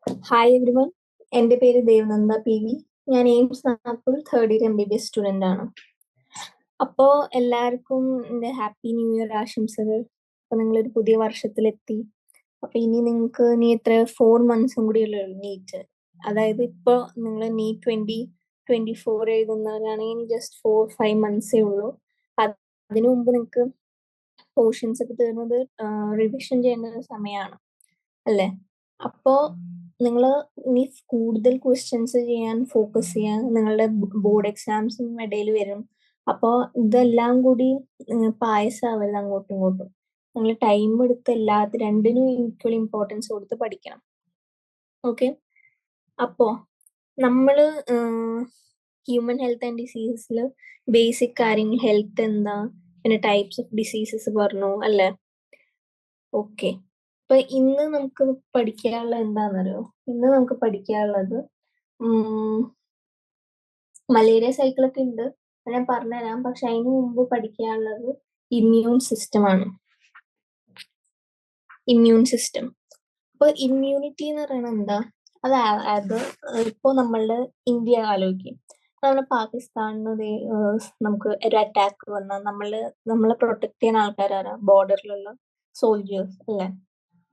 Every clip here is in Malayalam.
ഹായ് എവ്രിവൺ, എൻ്റെ പേര് ദേവനന്ദ പി വി. ഞാൻ AIIMS Nagpur third year MBBS student ആണ്. അപ്പോൾ എല്ലാവർക്കും എൻ്റെ ഹാപ്പി ന്യൂ ഇയർ ആശംസകൾ. അപ്പോൾ നിങ്ങളൊരു പുതിയ വർഷത്തിലെത്തി. അപ്പോൾ ഇനി എത്ര 4 മന്ത്സും കൂടിയല്ലേ ഉള്ളൂ നീറ്റ്. അതായത് ഇപ്പോൾ നിങ്ങൾ നീറ്റ് 2024 എഴുതുന്നവരാണെങ്കിൽ ഇനി ജസ്റ്റ് 4-5 മന്ത്സേ ഉള്ളൂ. അതിനു മുമ്പ് നിങ്ങൾക്ക് പോർഷൻസ് ഒക്കെ തീർന്നത് റിവിഷൻ ചെയ്യേണ്ട ഒരു സമയമാണ് അല്ലേ? അപ്പോൾ നിങ്ങൾ ഇനി കൂടുതൽ ക്വസ്റ്റ്യൻസ് ചെയ്യാൻ ഫോക്കസ് ചെയ്യാൻ നിങ്ങളുടെ ബോർഡ് എക്സാംസും ഇടയിൽ വരും. അപ്പോൾ ഇതെല്ലാം കൂടി പായസമാവല്ല അങ്ങോട്ടും ഇങ്ങോട്ടും. നിങ്ങൾ ടൈം എടുത്ത് രണ്ടിനും ഈക്വൽ ഇമ്പോർട്ടൻസ് കൊടുത്ത് പഠിക്കണം. ഓക്കെ, അപ്പോൾ നമ്മൾ ഹ്യൂമൻ ഹെൽത്ത് ആൻഡ് ഡിസീസസിൽ ബേസിക് കാര്യങ്ങൾ ഹെൽത്ത് എന്താ, പിന്നെ ടൈപ്സ് ഓഫ് ഡിസീസസ് പറഞ്ഞു അല്ലേ? ഓക്കെ, അപ്പൊ ഇന്ന് നമുക്ക് പഠിക്കാനുള്ളത് എന്താണെന്നറിയോ? ഇന്ന് നമുക്ക് പഠിക്കാനുള്ളത് മലേറിയ സൈക്കിളൊക്കെ ഉണ്ട്, ഞാൻ പറഞ്ഞുതരാം. പക്ഷെ അതിന് മുമ്പ് പഠിക്കാനുള്ളത് ഇമ്മ്യൂൺ സിസ്റ്റം ആണ്. Immune system. അപ്പൊ ഇമ്മ്യൂണിറ്റി എന്ന് പറയുന്നത് എന്താ? അത് ഇപ്പൊ നമ്മളുടെ ഇന്ത്യ ആലോചിക്കും. നമ്മുടെ പാകിസ്ഥാനിന് നമുക്ക് ഒരു അറ്റാക്ക് വന്നാൽ നമ്മളെ പ്രൊട്ടക്ട് ചെയ്യുന്ന ആൾക്കാരാണ് ബോർഡറിലുള്ള സോൾജേഴ്സ് അല്ലേ?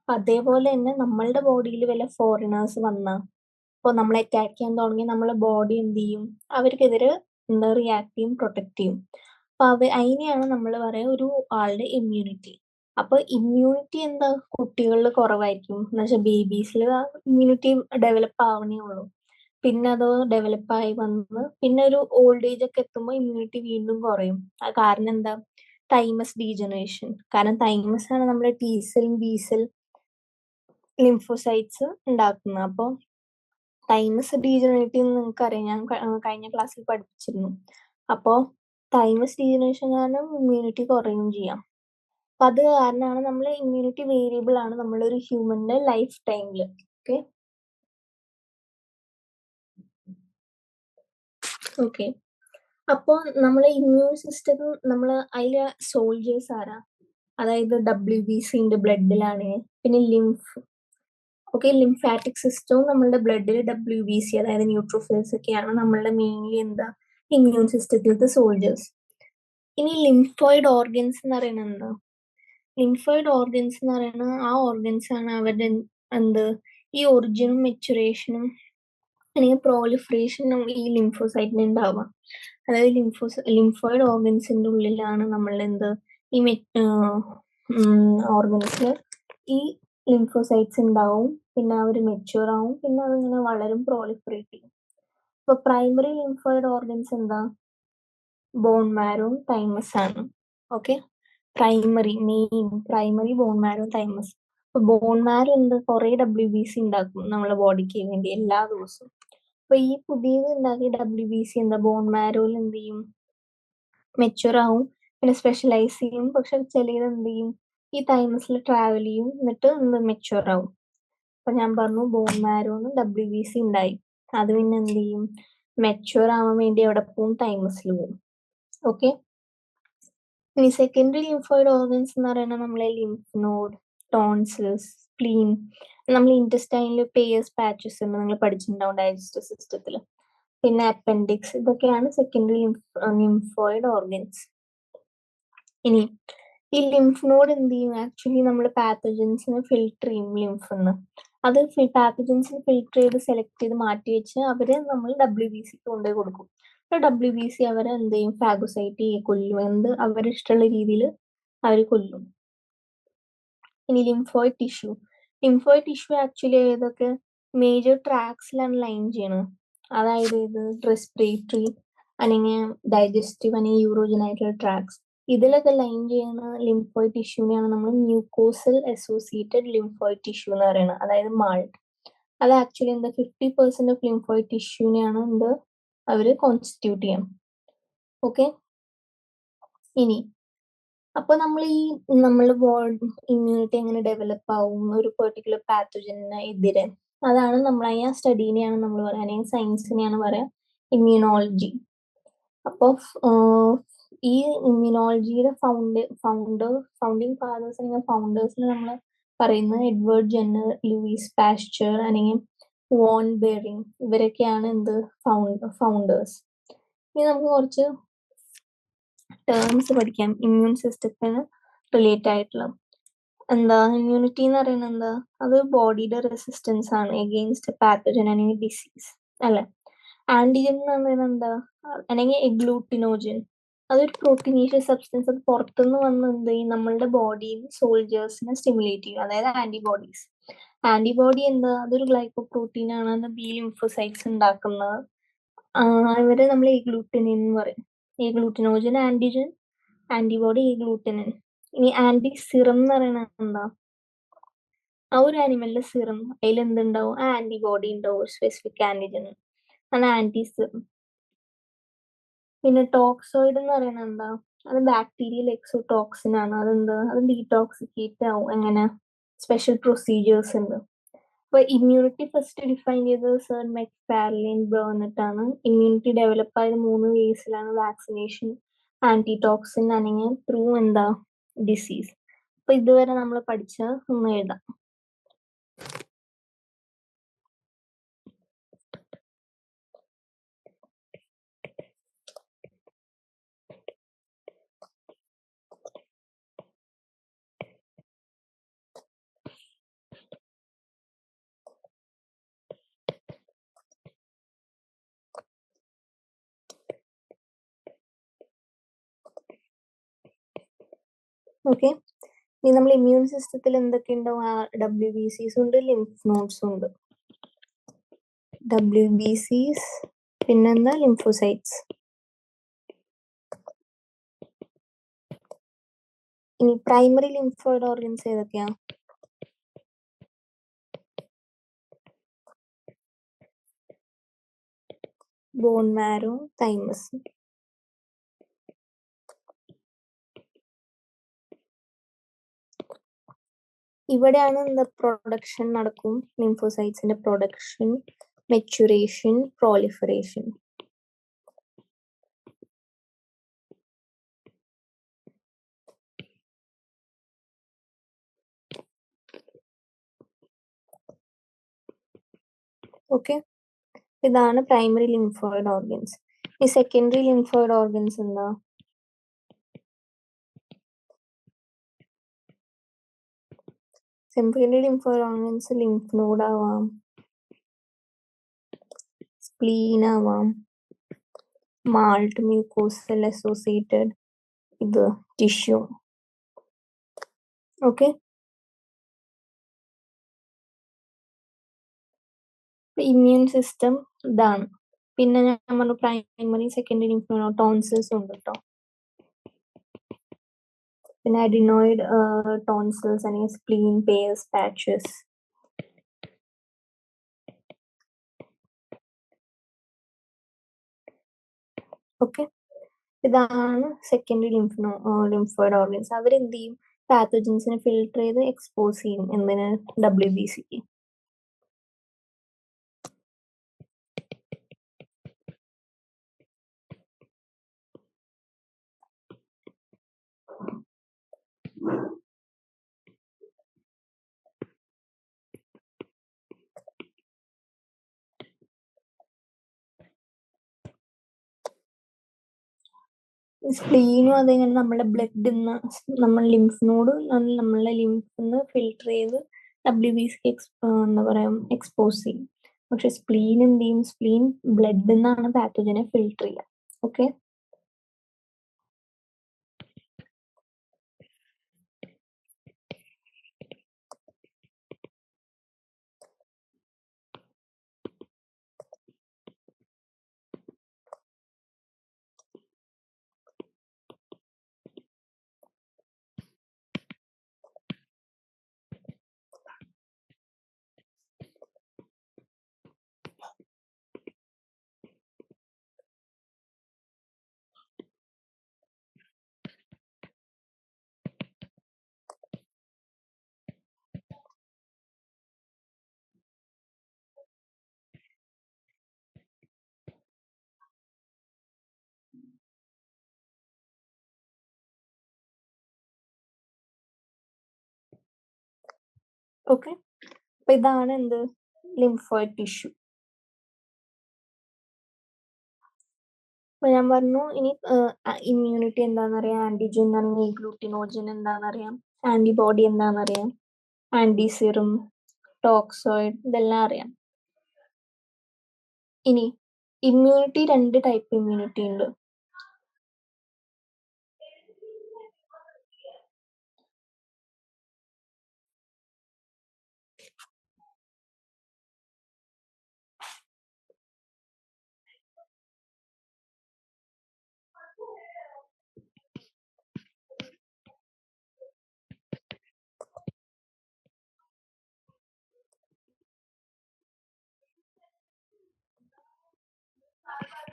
അതേപോലെ തന്നെ നമ്മളുടെ ബോഡിയിൽ വല്ല ഫോറിനേഴ്സ് വന്നാൽ, ഇപ്പോൾ നമ്മളെ അറ്റാക്ക് ചെയ്യാൻ തുടങ്ങി, നമ്മളെ ബോഡി എന്ത് ചെയ്യും? അവർക്കെതിരെ റിയാക്ട് ചെയ്യും, പ്രൊട്ടക്ട് ചെയ്യും. അപ്പൊ അതിനെയാണ് നമ്മൾ പറയുക ഒരു ആളുടെ ഇമ്മ്യൂണിറ്റി. അപ്പൊ ഇമ്മ്യൂണിറ്റി എന്താ കുട്ടികളിൽ കുറവായിരിക്കും എന്ന് വെച്ചാൽ ബേബീസിൽ ഇമ്മ്യൂണിറ്റി ഡെവലപ്പ് ആവണേ ഉള്ളൂ. പിന്നെ അത് ഡെവലപ്പ് ആയി വന്ന് പിന്നെ ഒരു ഓൾഡ് ഏജ് ഒക്കെ എത്തുമ്പോൾ ഇമ്മ്യൂണിറ്റി വീണ്ടും കുറയും. കാരണം എന്താ? Thymus degeneration. കാരണം തൈമസ് ആണ് നമ്മുടെ T cell B cell lymphocytes ഉണ്ടാക്കുന്നത്. അപ്പോൾ തൈമസ് ഡീജനറേറ്റ് നിങ്ങൾക്ക് അറിയാം, ഞാൻ കഴിഞ്ഞ ക്ലാസ്സിൽ പഠിപ്പിച്ചിരുന്നു. അപ്പോൾ തൈമസ് ഡീജനറേഷൻ കാരണം ഇമ്മ്യൂണിറ്റി കുറയും ചെയ്യാം. അപ്പൊ അത് കാരണമാണ് നമ്മൾ ഇമ്മ്യൂണിറ്റി വേരിയബിൾ ആണ് നമ്മളൊരു ഹ്യൂമന്റെ ലൈഫ് ടൈമിൽ. ഓക്കെ, അപ്പോൾ നമ്മളെ ഇമ്മ്യൂൺ സിസ്റ്റം അതിലെ സോൾജേഴ്സ് ആരാ? അതായത് WBC ഉണ്ട് ബ്ലഡിലാണ്, പിന്നെ ലിംഫാറ്റിക് സിസ്റ്റവും നമ്മളുടെ ബ്ലഡിൽ WBC അതായത് ന്യൂട്രോഫിൽസ് ഒക്കെയാണ് നമ്മളുടെ മെയിൻലി ഇമ്മ്യൂൺ സിസ്റ്റത്തിലത്തെ സോൾജേഴ്സ്. ഇനി ലിംഫോയിഡ് ഓർഗൻസ് എന്ന് പറയുന്നത് എന്താ? ലിംഫോയിഡ് ഓർഗൻസ് എന്ന് പറയുന്നത് ആ ഓർഗൻസ് ആണ് അവരുടെ ഈ ഒറിജിനും മെച്ചുറേഷനും അല്ലെങ്കിൽ പ്രോലിഫറേഷനും ഈ ലിംഫോസൈറ്റിന് ഉണ്ടാവുക. അതായത് ലിംഫോയിഡ് ഓർഗൻസിന്റെ ഉള്ളിലാണ് ഈ ഓർഗൻസിൽ ഈ ലിംഫോസൈറ്റ്സ് ഉണ്ടാവും. പിന്നെ അവർ മെച്യൂർ ആവും, പിന്നെ അതിങ്ങനെ വളരും, പ്രോലിഫറേറ്റ് ചെയ്യും. ഇപ്പൊ പ്രൈമറി ലിംഫോയിഡ് ഓർഗൻസ് എന്താ? ബോൺ മാരോയും തൈമസ് ആണ്. Okay, primary bone marrow thymus. അപ്പൊ ബോൺ മാരോ കുറെ WBC ഉണ്ടാക്കും നമ്മളെ ബോഡിക്ക് വേണ്ടി എല്ലാ ദിവസവും. അപ്പൊ ഈ പുതിയത് ഉണ്ടാക്കിയ WBC ബോൺ മാരോയിൽ എന്ത് ചെയ്യും? മെച്യൂർ ആവും, പിന്നെ സ്പെഷ്യലൈസ് ചെയ്യും. പക്ഷെ ചിലത് എന്ത് ചെയ്യും? ഈ തൈമസിൽ ട്രാവൽ ചെയ്യും, എന്നിട്ട് മെച്യൂർ ആവും. അപ്പൊ ഞാൻ പറഞ്ഞു ബോൺ മാരോന്ന് WBC ഉണ്ടായി, അത് പിന്നെ എന്ത് ചെയ്യും? മെച്യൂർ ആവാൻ വേണ്ടി എവിടെ പോവും? തൈമസിൽ പോവും. ഓക്കെ, ഇനി സെക്കൻഡറി ലിംഫോയിഡ് ഓർഗൻസ് എന്ന് പറയുന്നത് നമ്മളെ ലിംഫ് നോഡ്, ടോൺസിൽസ്, സ്പ്ലീൻ, നമ്മൾ ഇൻറ്റസ്റ്റൈനിൽ പേയേഴ്സ് പാച്ചസ് ഉണ്ട്, നിങ്ങൾ പഠിച്ചിട്ടുണ്ടാവും ഡൈജസ്റ്റീവ് സിസ്റ്റത്തിൽ. പിന്നെ അപ്പൻഡിക്സ്, ഇതൊക്കെയാണ് സെക്കൻഡറി ലിംഫോയിഡ് ഓർഗൻസ്. ഇനി ഈ ലിംഫ് നോഡ് എന്ത് ചെയ്യും? ആക്ച്വലി നമ്മൾ പാത്തജൻസിനെ ഫിൽട്ടർ ചെയ്യും ലിംഫിന്ന്. അത് പാത്തജൻസിനെ ഫിൽട്ടർ ചെയ്ത് സെലക്ട് ചെയ്ത് മാറ്റി വെച്ച് അവരെ നമ്മൾ WBC കൊണ്ടുപോയി കൊടുക്കും. WBC അവരെ എന്ത് ചെയ്യും? ഫാഗോസൈറ്റ് കൊല്ലും, അവരുടെ ഇഷ്ടമുള്ള രീതിയിൽ അവർ കൊല്ലും. ഇനി ലിംഫോയിഡ് ടിഷ്യൂ ആക്ച്വലി ഏതൊക്കെ മേജർ ട്രാക്സിലാണ് ലൈൻ ചെയ്യണത്. അതായത് ഇത് റെസ്പിറേറ്ററി അല്ലെങ്കിൽ ഡൈജസ്റ്റീവ് അല്ലെങ്കിൽ യൂറോജനൈറ്റൽ ട്രാക്സ്, ഇതിലൊക്കെ ലൈൻ ചെയ്യുന്ന ലിംഫോയിഡ് ടിഷ്യൂനെയാണ് നമ്മൾ മ്യൂക്കോസൽ അസോസിയേറ്റഡ് ലിംഫോയിഡ് ടിഷ്യൂ എന്ന് പറയുന്നത്, അതായത് മാൾട്ട്. അത് ആക്ച്വലി 50% ഓഫ് ലിംഫോയിഡ് ടിഷ്യൂനെയാണ് അവര് കോൺസ്റ്റിറ്റ്യൂട്ട് ചെയ്യാം. ഓക്കെ, ഇനി അപ്പൊ നമ്മൾ ഇമ്മ്യൂണിറ്റി എങ്ങനെ ഡെവലപ്പ് ആവും ഒരു പെർട്ടിക്കുലർ പാത്തജന് എതിരെ, അതാണ് നമ്മൾ ആ സ്റ്റഡീനെയാണ് നമ്മൾ പറയുക, അല്ലെങ്കിൽ സയൻസിനെയാണ് പറയാ ഇമ്മ്യൂണോളജി. അപ്പൊ ഈ ഇമ്മ്യൂണോളജിയുടെ ഫൗണ്ടിങ് ഫാദേഴ്സ് അല്ലെങ്കിൽ ഫൗണ്ടേഴ്സിന് നമ്മൾ പറയുന്നത് എഡ്വേർഡ് ജെന്നർ, ലൂയിസ് പാസ്ചർ അല്ലെങ്കിൽ വോൺ ബെറിങ്, ഇവരൊക്കെയാണ് എന്ത് ഫൗണ്ടേഴ്സ്. ഇനി നമുക്ക് കുറച്ച് ടേംസ് പഠിക്കാം ഇമ്മ്യൂൺ സിസ്റ്റത്തിന് റിലേറ്റ് ആയിട്ടുള്ള. എന്താ ഇമ്മ്യൂണിറ്റി എന്ന് പറയുന്നത് എന്താ? അത് ബോഡിയുടെ റെസിസ്റ്റൻസ് ആണ് എഗെയിൻസ്റ്റ് പാത്തജൻ അല്ലെങ്കിൽ ഡിസീസ്, അല്ലെ? ആന്റിജൻ എന്ന് പറയുന്നത് എന്താ? അല്ലെങ്കിൽ എഗ്ലൂട്ടിനോജൻ, അതൊരു പ്രോട്ടീനീഷ്യസ് സബ്സ്റ്റൻസ്. അത് പുറത്തുനിന്ന് വന്ന് എന്ത് ചെയ്യും? നമ്മളുടെ ബോഡിയിൽ സോൾജേഴ്സിനെ സ്റ്റിമുലേറ്റ് ചെയ്യും, അതായത് ആന്റിബോഡീസ്. ആന്റിബോഡി എന്താ? അതൊരു ഗ്ലൈക്കോ പ്രോട്ടീൻ ആണ്, അത് ബി ലിംഫോസൈറ്റ്സ് ഉണ്ടാക്കുന്നത്. ഇവരെ നമ്മൾ എഗ്ലൂട്ടിനിൻ എന്ന് പറയും. എഗ്ലൂട്ടിനോജൻ ആന്റിജൻ, ആന്റിബോഡി എഗ്ലൂട്ടിനിൻ. ഇനി ആന്റി സിറം എന്ന് പറയുന്നത് എന്താ? ആ ഒരു ആനിമലിന്റെ സിറം, അതിൽ എന്തുണ്ടാവും? ആ ആന്റിബോഡി ഉണ്ടാവും, സ്പെസിഫിക് ആന്റിജൻ, ആണ് ആന്റി സിറം. പിന്നെ ടോക്സോയിഡ് എന്ന് പറയുന്നത് എന്താ? അത് ബാക്ടീരിയൽ എക്സോടോക്സിൻ ആണ്. അതെന്താ? അത് ഡീടോക്സിക്കേറ്റ് ആവും. എങ്ങനെ? സ്പെഷ്യൽ പ്രൊസീജിയേഴ്സ് ഉണ്ട്. അപ്പൊ ഇമ്മ്യൂണിറ്റി ഫസ്റ്റ് ഡിഫൈൻ ചെയ്തത് സർ മെക്ഫാർലിൻ ബേർണറ്റാണ്. ഇമ്മ്യൂണിറ്റി ഡെവലപ്പ് ആയത് 3 വേസിലാണ്: വാക്സിനേഷൻ, ആന്റിടോക്സിൻ, അല്ലെങ്കിൽ ത്രൂ എന്താ? ഡിസീസ്. അപ്പൊ ഇതുവരെ നമ്മൾ പഠിച്ച ഒന്ന് എഴുതാം. ഓക്കെ, ഇനി നമ്മൾ ഇമ്മ്യൂൺ സിസ്റ്റത്തിൽ എന്തൊക്കെ ഉണ്ടാവും? WBCs ഉണ്ട്, ലിംഫ് നോഡ്സ് ഉണ്ട്. WBCs, പിന്നെന്താ? ലിംഫോസൈറ്റ്സ്. ഇനി പ്രൈമറി ലിംഫോയിഡ് ഓർഗൻസ് ഏതൊക്കെയാ? Bone marrow, thymus. ഇവിടെയാണ് എന്താ? പ്രൊഡക്ഷൻ നടക്കും, ലിംഫോസൈറ്റ്സിന്റെ പ്രൊഡക്ഷൻ, മെച്ചുറേഷൻ, പ്രോളിഫറേഷൻ. ഓക്കെ, ഇതാണ് പ്രൈമറി ലിംഫോയിഡ് ഓർഗൻസ്. ഈ സെക്കൻഡറി ലിംഫോയിഡ് ഓർഗൻസ് എന്താ? Secondary lymphoid organs lymph node ആവാം, സ്പ്ലീൻ ആവാം, മാൾട്ട് മ്യൂക്കോസൽ അസോസിയേറ്റഡ് ഇത് ടിഷ്യൂ. ഓക്കെ, ഇമ്മ്യൂൺ സിസ്റ്റം ഇതാണ്. പിന്നെ ഞാൻ പറഞ്ഞു പ്രൈമറി സെക്കൻഡറി ലിംഫ് ടോൺസിൽസ് ഉണ്ട് കേട്ടോ. പിന്നെ അഡിനോയിഡ് ടോൺസിൽസ് അല്ലെങ്കിൽ സ്പ്ലീൻ, പേസ്, പാച്ചസ്. ഓക്കെ, ഇതാണ് സെക്കൻഡറി ലിംഫോയിഡ് ഓർഗൻസ്. അവരെന്ത് ചെയ്യും? പാത്തജൻസിനെ ഫിൽട്ടർ ചെയ്ത് എക്സ്പോസ് ചെയ്യും. എന്തിന്? WBCക്ക്. സ്പ്ലീനും അതെങ്ങനെ? നമ്മളെ ബ്ലഡിൽ നിന്ന്, നമ്മൾ ലിംഫ് നോഡ് നമ്മളെ ലിംഫിൽ നിന്ന് ഫിൽട്ടർ ചെയ്ത് WBCക്ക് എന്താ പറയാ എക്സ്പോസ് ചെയ്യും. പക്ഷെ സ്പ്ലീൻ എന്ത് ചെയ്യും? സ്പ്ലീൻ ബ്ലഡിൽ നിന്നാണ് പാത്തജനെ ഫിൽട്ടർ ചെയ്യുക. ഓക്കെ, ഓക്കെ, അപ്പൊ ഇതാണ് എന്ത്? Lymphoid tissue. അപ്പൊ ഞാൻ പറഞ്ഞു ഇനി ഇമ്മ്യൂണിറ്റി എന്താണെന്നറിയാം, ആന്റിജൻ എന്നാണെങ്കിൽ ഗ്ലൂട്ടിനോജൻ എന്താണെന്നറിയാം, ആന്റിബോഡി എന്താണെന്നറിയാം, ആന്റിസിറം, ടോക്സോയിഡ്, ഇതെല്ലാം അറിയാം. ഇനി ഇമ്മ്യൂണിറ്റി 2 ടൈപ്പ് ഇമ്മ്യൂണിറ്റി ഉണ്ട്.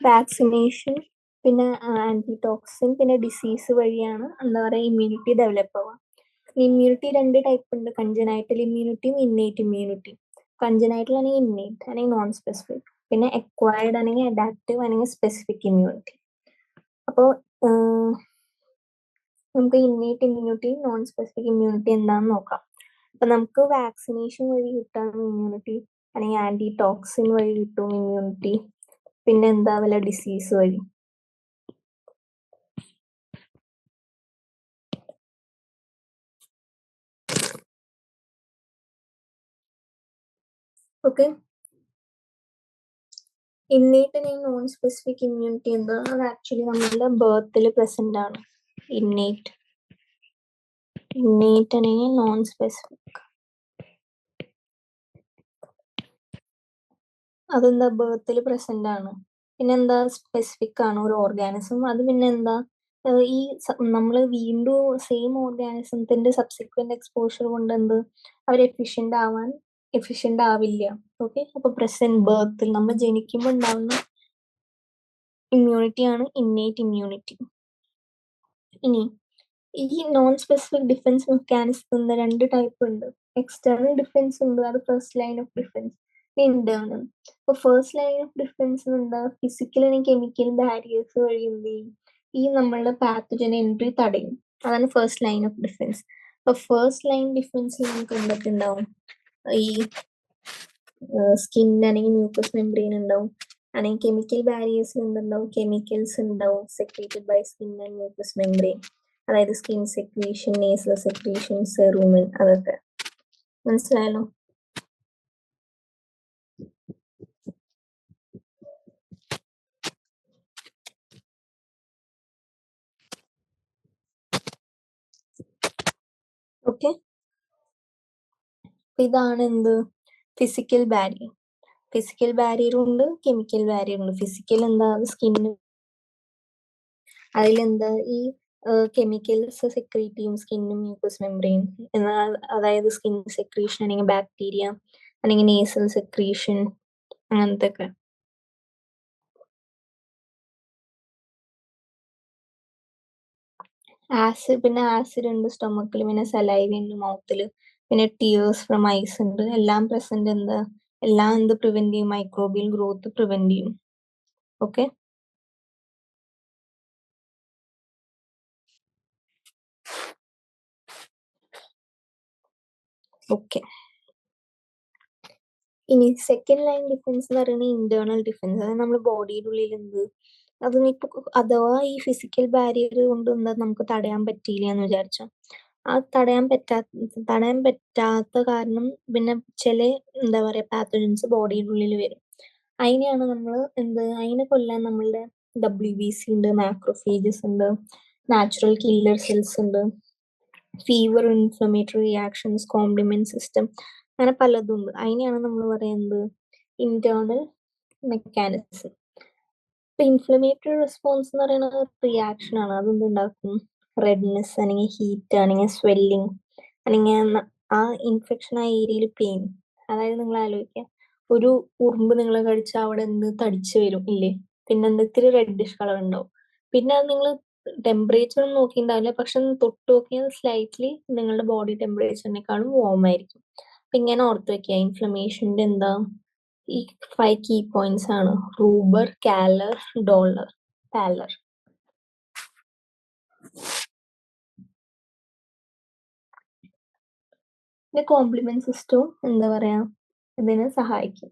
വാക്സിനേഷൻ, പിന്നെ ആന്റിടോക്സിൻ, പിന്നെ ഡിസീസ് വഴിയാണ് എന്താ പറയുക ഇമ്മ്യൂണിറ്റി ഡെവലപ്പ് ആവുക. ഇമ്മ്യൂണിറ്റി 2 ടൈപ്പ് ഉണ്ട്, കൺജനൈറ്റൽ ഇമ്മ്യൂണിറ്റിയും ഇന്നേറ്റ് ഇമ്മ്യൂണിറ്റിയും. കൺജനൈറ്റൽ ആണെങ്കിൽ ഇന്നേറ്റ് അല്ലെങ്കിൽ നോൺ സ്പെസിഫിക്, പിന്നെ എക്വയർഡ് ആണെങ്കിൽ അഡാപ്റ്റീവ് അല്ലെങ്കിൽ സ്പെസിഫിക് ഇമ്മ്യൂണിറ്റി. അപ്പോൾ നമുക്ക് innate immunity non specific immunity എന്താണെന്ന് നോക്കാം. അപ്പൊ നമുക്ക് വാക്സിനേഷൻ വഴി കിട്ടാൻ ഇമ്മ്യൂണിറ്റി, അല്ലെങ്കിൽ ആന്റിടോക്സിൻ വഴി കിട്ടും ഇമ്മ്യൂണിറ്റി, പിന്നെ എന്താ വല്ല ഡിസീസ് വഴി. ഓക്കെ, ഇന്നേറ്റ് അല്ലെങ്കിൽ നോൺ സ്പെസിഫിക് ഇമ്മ്യൂണിറ്റി എന്താ, അത് ആക്ച്വലി നമ്മളുടെ ബർത്തിൽ പ്രസന്റ് ആണ്. ഇന്നേറ്റ് അല്ലെങ്കിൽ നോൺ സ്പെസിഫിക്, അതെന്താ ബർത്തിൽ പ്രസന്റ് ആണ്. പിന്നെന്താ സ്പെസിഫിക് ആണ് ഒരു ഓർഗാനിസം. അത് പിന്നെന്താ ഈ നമ്മൾ വീണ്ടും സെയിം ഓർഗാനിസത്തിന്റെ സബ്സിക്വന്റ് എക്സ്പോഷർ കൊണ്ട് എന്ത് അവർ എഫിഷ്യന്റ് ആവില്ല. ഓക്കെ, അപ്പൊ പ്രസന്റ് ബർത്തിൽ നമ്മൾ ജനിക്കുമ്പോൾ ഉണ്ടാവുന്ന ഇമ്മ്യൂണിറ്റി ആണ് ഇന്നേറ്റ് ഇമ്മ്യൂണിറ്റി. ഇനി ഈ non specific defence mechanism 2 type ഉണ്ട്. എക്സ്റ്റേണൽ ഡിഫൻസ് ഉണ്ട്, അത് first line of defence. Internal. അപ്പൊ ഫസ്റ്റ് ലൈൻ ഓഫ് ഡിഫൻസ് എന്താ, ഫിസിക്കൽ അല്ലെങ്കിൽ കെമിക്കൽ ബാരിയേഴ്സ് വഴി എന്ത് ചെയ്യും, ഈ നമ്മളുടെ പാത്തജൻ എൻട്രി തടയും. അതാണ് ഫസ്റ്റ് ലൈൻ ഓഫ് ഡിഫൻസ്. അപ്പൊ ഫസ്റ്റ് ലൈൻ ഡിഫൻസിൽ നമുക്ക് എന്തൊക്കെ ഉണ്ടാവും, ഈ സ്കിൻ അല്ലെങ്കിൽ മ്യൂക്കസ് മെംബ്രെയിൻ ഉണ്ടാവും, അല്ലെങ്കിൽ കെമിക്കൽ ബാരിയേഴ്സിൽ എന്തുണ്ടാവും, കെമിക്കൽസ് ഉണ്ടാവും secreted by skin and mucus membrane. അതായത് skin secretion, nasal secretion, cerumen, അതൊക്കെ മനസ്സിലായല്ലോ. ഓക്കെ, ഇതാണ് എന്ത് ഫിസിക്കൽ ബാരിയർ. ഫിസിക്കൽ ബാരിയറും ഉണ്ട്, കെമിക്കൽ ബാരിയറും ഉണ്ട്. ഫിസിക്കൽ എന്താ, സ്കിന്ന്, അതിലെന്താ ഈ കെമിക്കൽസ് സെക്രീറ്റ് ചെയ്യും സ്കിന്നും മ്യൂക്കസ് മെംബ്രെയിൻ. എന്നാൽ അതായത് സ്കിൻ സെക്രീഷൻ അല്ലെങ്കിൽ ബാക്ടീരിയ അല്ലെങ്കിൽ നേസൽ സെക്രീഷൻ, അങ്ങനത്തെ ഒക്കെ. ആസിഡ്, പിന്നെ ആസിഡ് ഉണ്ട് സ്റ്റൊമക്കിൽ, പിന്നെ സലൈവ ഉണ്ട് മൗത്തിൽ, പിന്നെ ടിയേഴ്സ് ഫ്രം ഐസ് ഉണ്ട്. എല്ലാം പ്രസന്റ് എന്താ, എല്ലാം എന്ത് പ്രിവെന്റ് ചെയ്യും, മൈക്രോബിയൽ ഗ്രോത്ത് പ്രിവെന്റ് ചെയ്യും. Okay, okay. ഇനി സെക്കൻഡ് ലൈൻ ഡിഫൻസ് എന്ന് പറയുന്നത് ഇന്റേണൽ ഡിഫൻസ്. അതായത് നമ്മുടെ ബോഡിയുടെ ഉള്ളിൽ എന്ത്, അതിനിപ്പോ അഥവാ ഈ ഫിസിക്കൽ ബാരിയർ കൊണ്ട് എന്താ നമുക്ക് തടയാൻ പറ്റിയില്ല എന്ന് വിചാരിച്ചോ, ആ തടയാൻ പറ്റാത്ത കാരണം പിന്നെ ചില എന്താ പറയാ പാത്തജൻസ് ബോഡിയുടെ ഉള്ളിൽ വരും. അതിനെയാണ് നമ്മൾ അതിനെ കൊല്ലാൻ നമ്മളുടെ WBC ഉണ്ട്, മാക്രോഫേജസ് ഉണ്ട്, നാച്ചുറൽ കില്ലർ സെൽസ് ഉണ്ട്, fever, inflammatory reactions, complement system, അങ്ങനെ പലതും ഉണ്ട്. അതിനെയാണ് നമ്മൾ പറയുന്നത് ഇന്റേണൽ മെക്കാനിസം. ഇപ്പൊ ഇൻഫ്ലമേറ്ററി റെസ്പോൺസ് എന്ന് പറയുന്നത് റിയാക്ഷൻ ആണ്. അതെന്തുണ്ടാക്കും, റെഡ്നെസ് അല്ലെങ്കിൽ ഹീറ്റ് അല്ലെങ്കിൽ സ്വെല്ലിങ് അല്ലെങ്കിൽ ആ ഇൻഫെക്ഷൻ ആ ഏരിയയിൽ പെയിൻ. അതായത് നിങ്ങൾ ആലോചിക്കുക, ഒരു ഉറുമ്പ് നിങ്ങളെ കടിച്ചാൽ അവിടെ തടിച്ചു വരും ഇല്ലേ, പിന്നെ ഇത്തിരി റെഡിഷ് കളർ ഉണ്ടാവും. പിന്നെ അത് നിങ്ങൾ ടെമ്പറേച്ചർ ഒന്നും നോക്കിയിട്ടുണ്ടാവില്ല, പക്ഷെ തൊട്ട് നോക്കിയാൽ സ്ലൈറ്റ്ലി നിങ്ങളുടെ ബോഡി ടെമ്പറേച്ചറിനേക്കാളും വാം ആയിരിക്കും. അപ്പൊ ഇങ്ങനെ ഓർത്ത് വെക്കുക, ഇൻഫ്ലമേഷന്റെ എന്താ ഈ 5 കീ പോയിന്റ്സ് ആണ്: റൂബർ, കാലർ, ഡോളർ, പാലർ. പിന്നെ കോംപ്ലിമെന്റ് സിസ്റ്റവും എന്താ പറയാ ഇതിന് സഹായിക്കും.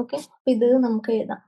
ഓക്കെ, അപ്പൊ ഇത് നമുക്ക് എഴുതാം.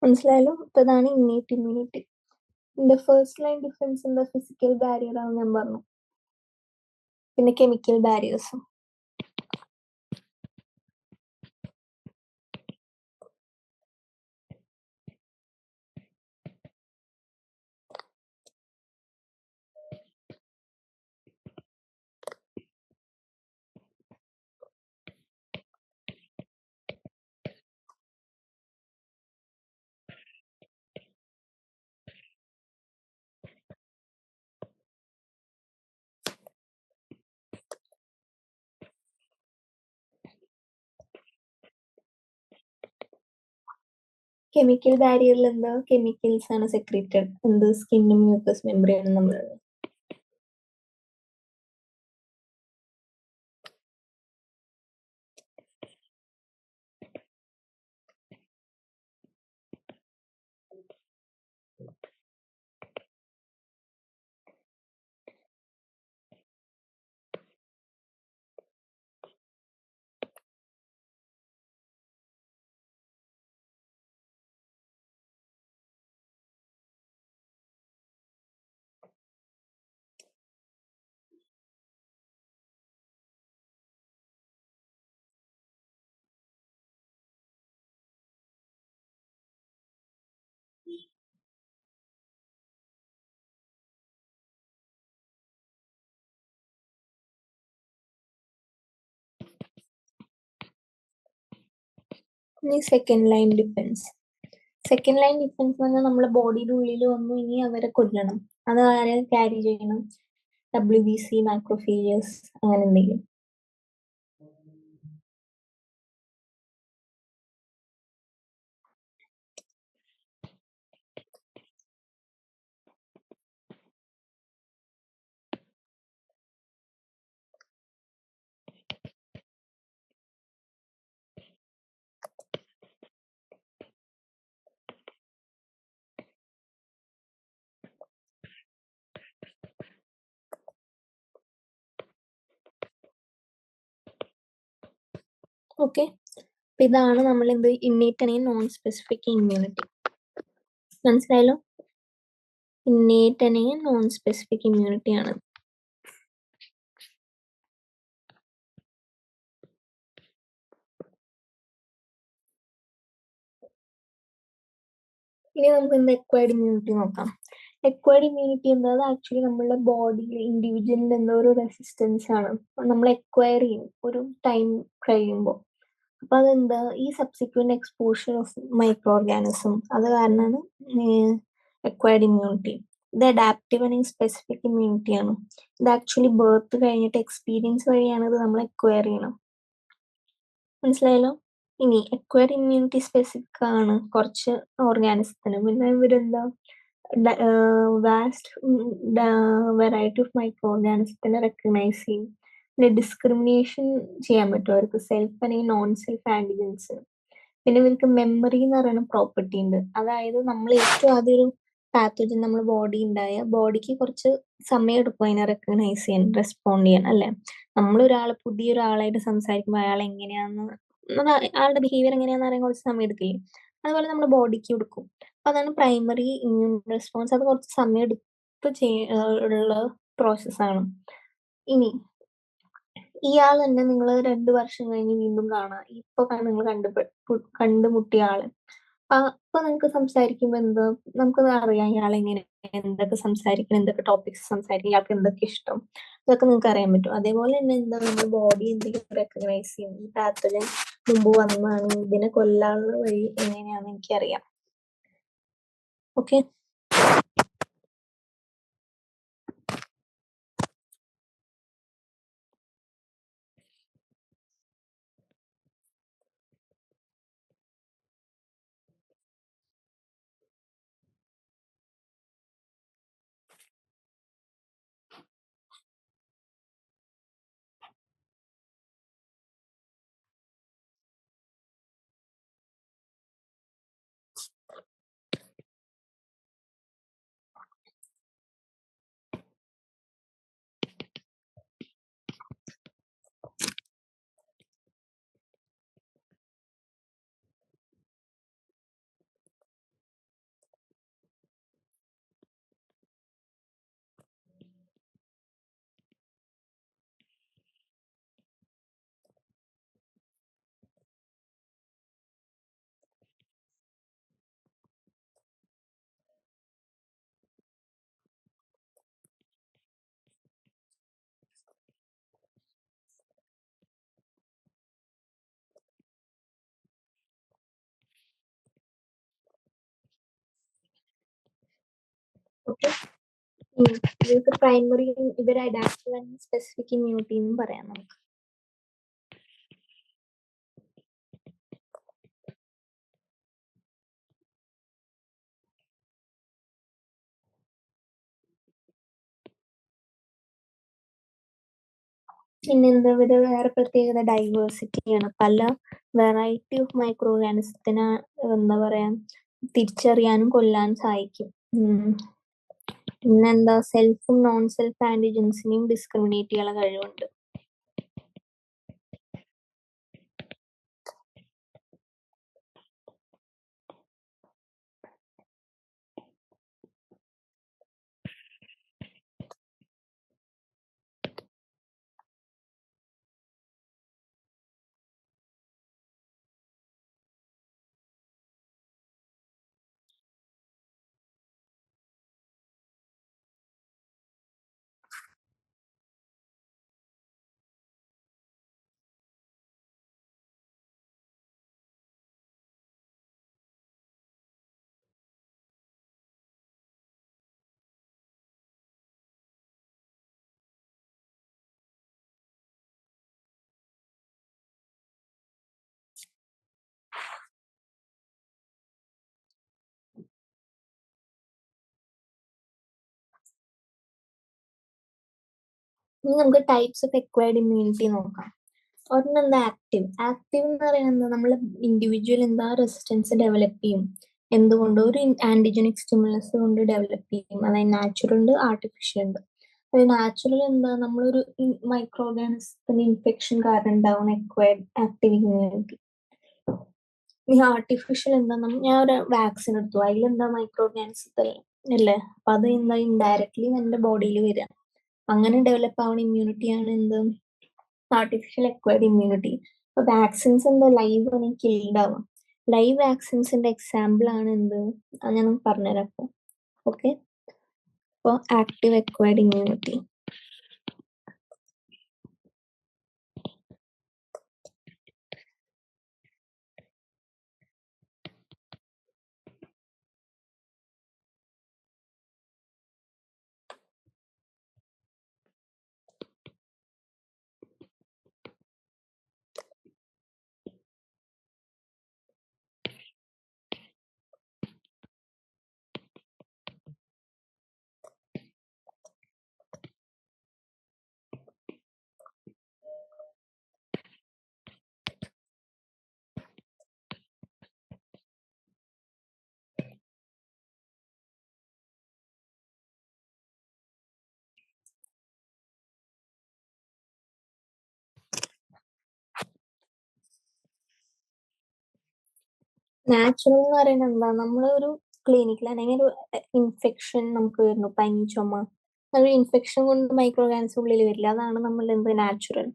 മനസ്സിലായല്ലോ? അപ്പൊ ഇതാണ് ഇന്നേറ്റ് ഇമ്മ്യൂണിറ്റി. ഇതിന്റെ ഫസ്റ്റ് ലൈൻ ഡിഫറൻസ് എന്താ? ഫിസിക്കൽ ബാരിയർ ആണ് ഞാൻ പറഞ്ഞു. പിന്നെ കെമിക്കൽ ബാരിയേഴ്സും. കെമിക്കൽ ബാരിയറിൽ എന്താ കെമിക്കൽസ് ആണ് സെക്രീറ്റഡ്, എന്ത് സ്കിന്നും മ്യൂക്കസ് മെമ്പറേനും നമ്മൾ. ഇനി second line defence. Second line defence എന്ന് പറഞ്ഞാൽ നമ്മളെ ബോഡിയുടെ ഉള്ളിൽ വന്നു ഇനി അവരെ കൊല്ലണം. അത് ആരെ ക്യാരി ചെയ്യണം? WBC, മാക്രോഫേജസ്, അങ്ങനെ എന്തെങ്കിലും. ഓക്കെ, ഇതാണ് നമ്മൾ എന്ത് ഇന്നേറ്റ് അല്ലെങ്കിൽ നോൺ സ്പെസിഫിക് ഇമ്മ്യൂണിറ്റി. മനസ്സിലായല്ലോ? ഇന്നേറ്റ് അല്ലെങ്കിൽ നോൺ സ്പെസിഫിക് ഇമ്മ്യൂണിറ്റി ആണ്. ഇനി നമുക്ക് എന്ത് എക്വയർഡ് ഇമ്മ്യൂണിറ്റി നോക്കാം. എക്വയർഡ് ഇമ്മ്യൂണിറ്റി എന്താ? ആക്ച്വലി നമ്മളുടെ ബോഡിയിൽ ഇൻഡിവിജ്വലിന്റെ എന്തോ ഒരു റെസിസ്റ്റൻസ് ആണ് നമ്മൾ എക്വയർ ചെയ്യും ഒരു ടൈം കഴിയുമ്പോൾ. അപ്പൊ അതെന്താ? ഈ subsequent exposure of micro organism, അത് കാരണമാണ് എക്വയർഡ് ഇമ്മ്യൂണിറ്റി. ഇത് അഡാപ്റ്റീവ് അല്ലെങ്കിൽ സ്പെസിഫിക് ഇമ്മ്യൂണിറ്റി ആണ്. ഇത് ആക്ച്വലി ബർത്ത് കഴിഞ്ഞിട്ട് എക്സ്പീരിയൻസ് വഴിയാണ് ഇത് നമ്മൾ എക്വയർ ചെയ്യണം. മനസ്സിലായല്ലോ? ഇനി എക്വയർഡ് ഇമ്മ്യൂണിറ്റി സ്പെസിഫിക് ആണ് കുറച്ച് ഓർഗാനിസത്തിന്. പിന്നെ ഇവരെന്താ വാസ്റ്റ് വെറൈറ്റി ഓഫ് മൈക്രോ ഓർഗാനിസത്തിനെ റെക്കഗ്നൈസ് ചെയ്യും. പിന്നെ ഡിസ്ക്രിമിനേഷൻ ചെയ്യാൻ പറ്റും അവർക്ക്, സെൽഫ് അല്ലെങ്കിൽ നോൺ സെൽഫ് ആന്റിജൻസ്. പിന്നെ ഇവർക്ക് മെമ്മറി എന്ന് പറയുന്ന പ്രോപ്പർട്ടി ഉണ്ട്. അതായത് നമ്മൾ ഏറ്റവും ആദ്യം ഒരു പാത്തോജൻ നമ്മൾ ബോഡി ഉണ്ടായ ബോഡിക്ക് കുറച്ച് സമയം എടുക്കും അതിനെ റെക്കഗ്നൈസ് ചെയ്യാൻ, റെസ്പോണ്ട് ചെയ്യാൻ, അല്ലെ? നമ്മൾ പുതിയൊരാളായിട്ട് സംസാരിക്കുമ്പോൾ അയാൾ എങ്ങനെയാന്ന്, ആളുടെ ബിഹേവിയർ എങ്ങനെയാന്ന് അറിയാൻ കുറച്ച് സമയം എടുക്കില്ലേ? അതുപോലെ നമ്മുടെ ബോഡിക്ക് എടുക്കും. അപ്പൊ അതാണ് പ്രൈമറി ഇമ്മ്യൂൺ റെസ്പോൺസ്. അത് കുറച്ച് സമയം എടുത്ത് ഉള്ള പ്രോസസ്സാണ്. ഇനി ഇയാൾ തന്നെ നിങ്ങൾ 2 വർഷം കഴിഞ്ഞ് വീണ്ടും കാണാം. ഇപ്പൊ നിങ്ങൾ കണ്ടുമുട്ടിയ ആള്. അപ്പൊ നിങ്ങൾക്ക് സംസാരിക്കുമ്പോ എന്താ, നമുക്ക് അറിയാം ഇയാൾ എങ്ങനെ, എന്തൊക്കെ സംസാരിക്കണം, എന്തൊക്കെ ടോപ്പിക്സ് സംസാരിക്കും, ഇയാൾക്ക് എന്തൊക്കെ ഇഷ്ടം, ഇതൊക്കെ നിങ്ങൾക്ക് അറിയാൻ പറ്റും. അതേപോലെ തന്നെ എന്താ, നമ്മുടെ ബോഡി എന്തെങ്കിലും റെക്കഗ്നൈസ് ചെയ്യും. ഈ പാത്തജൻ മുമ്പ് വന്നതാണ്, ഇതിനെ കൊല്ലാനുള്ള വഴി എങ്ങനെയാണെന്ന് എനിക്കറിയാം. ഓക്കെ. ഓക്കെ. ഇവർക്ക് പ്രൈമറി, ഇവർ അഡാപ്റ്റീവ് ആൻഡ് സ്പെസിഫിക് ഇമ്മ്യൂണിറ്റി എന്നും പറയാം നമുക്ക്. പിന്നെ എന്താ വേറെ പ്രത്യേകത, ഡൈവേഴ്സിറ്റിയാണ്. പല വെറൈറ്റി ഓഫ് മൈക്രോ ഓർഗാനിസത്തിനെ എന്താ പറയാ തിരിച്ചറിയാനും കൊല്ലാനും സഹായിക്കും. പിന്നെന്താ, സെൽഫും നോൺ സെൽഫ് ആന്റിജൻസിനെയും ഡിസ്ക്രിമിനേറ്റ് ചെയ്യാനുള്ള കഴിവുണ്ട്. ഇനി നമുക്ക് ടൈപ്സ് ഓഫ് എക്വയർഡ് ഇമ്മ്യൂണിറ്റി നോക്കാം. ഒരെണ്ണം എന്താ, ആക്റ്റീവ്. ആക്റ്റീവ് എന്ന് പറയുന്നത് നമ്മൾ ഇൻഡിവിജ്വൽ എന്താ റെസിസ്റ്റൻസ് ഡെവലപ്പ് ചെയ്യും. എന്തുകൊണ്ട്? ഒരു ആന്റിജനിക് സ്റ്റിമുലസ് കൊണ്ട് ഡെവലപ്പ് ചെയ്യും. അതായത് നാച്ചുറൽ ഉണ്ട്, ആർട്ടിഫിഷ്യൽ ഉണ്ട്. അതായത് നാച്ചുറൽ എന്താ, നമ്മളൊരു മൈക്രോ ഓർഗാനിസത്തിന് ഇൻഫെക്ഷൻ കാരണം ഉണ്ടാവുന്ന എക്വയർഡ് ആക്റ്റീവ് ഇമ്മ്യൂണിറ്റി. ഈ ആർട്ടിഫിഷ്യൽ എന്താ, ഞാൻ ഒരു വാക്സിൻ എടുത്തു, അതിലെന്താ മൈക്രോ ഓർഗാനിസത്തിൽ അല്ലേ, അപ്പൊ അത് എന്താ ഇൻഡയറക്ട്ലി എന്റെ ബോഡിയിൽ വരിക. അങ്ങനെ ഡെവലപ്പ് ആവുന്ന ഇമ്മ്യൂണിറ്റിയാണ് എന്ത്, ആർട്ടിഫിഷ്യൽ എക്വയർഡ് ഇമ്മ്യൂണിറ്റി. അപ്പൊ വാക്സിൻസ് എന്താ, ലൈവ് ആണ് കിൽഡ് ആവാം. ലൈവ് വാക്സിൻസിന്റെ എക്സാമ്പിൾ ആണ് എന്ത്, അത് ഞാൻ പറഞ്ഞുതരാം അപ്പൊ. ഓക്കെ. അപ്പൊ ആക്റ്റീവ് എക്വയർഡ് ഇമ്മ്യൂണിറ്റി. നാച്ചുറൽ എന്ന് പറയുന്നത് എന്താ, നമ്മളൊരു ക്ലിനിക്കിൽ അല്ലെങ്കിൽ ഒരു ഇൻഫെക്ഷൻ നമുക്ക് വരുന്നു, പനി, ചുമ, ഒരു ഇൻഫെക്ഷൻ കൊണ്ട് മൈക്രോ ഓർഗാനിസം ഉള്ളിൽ വരില്ല. അതാണ് നമ്മൾ എന്ത്, നാച്ചുറൽ.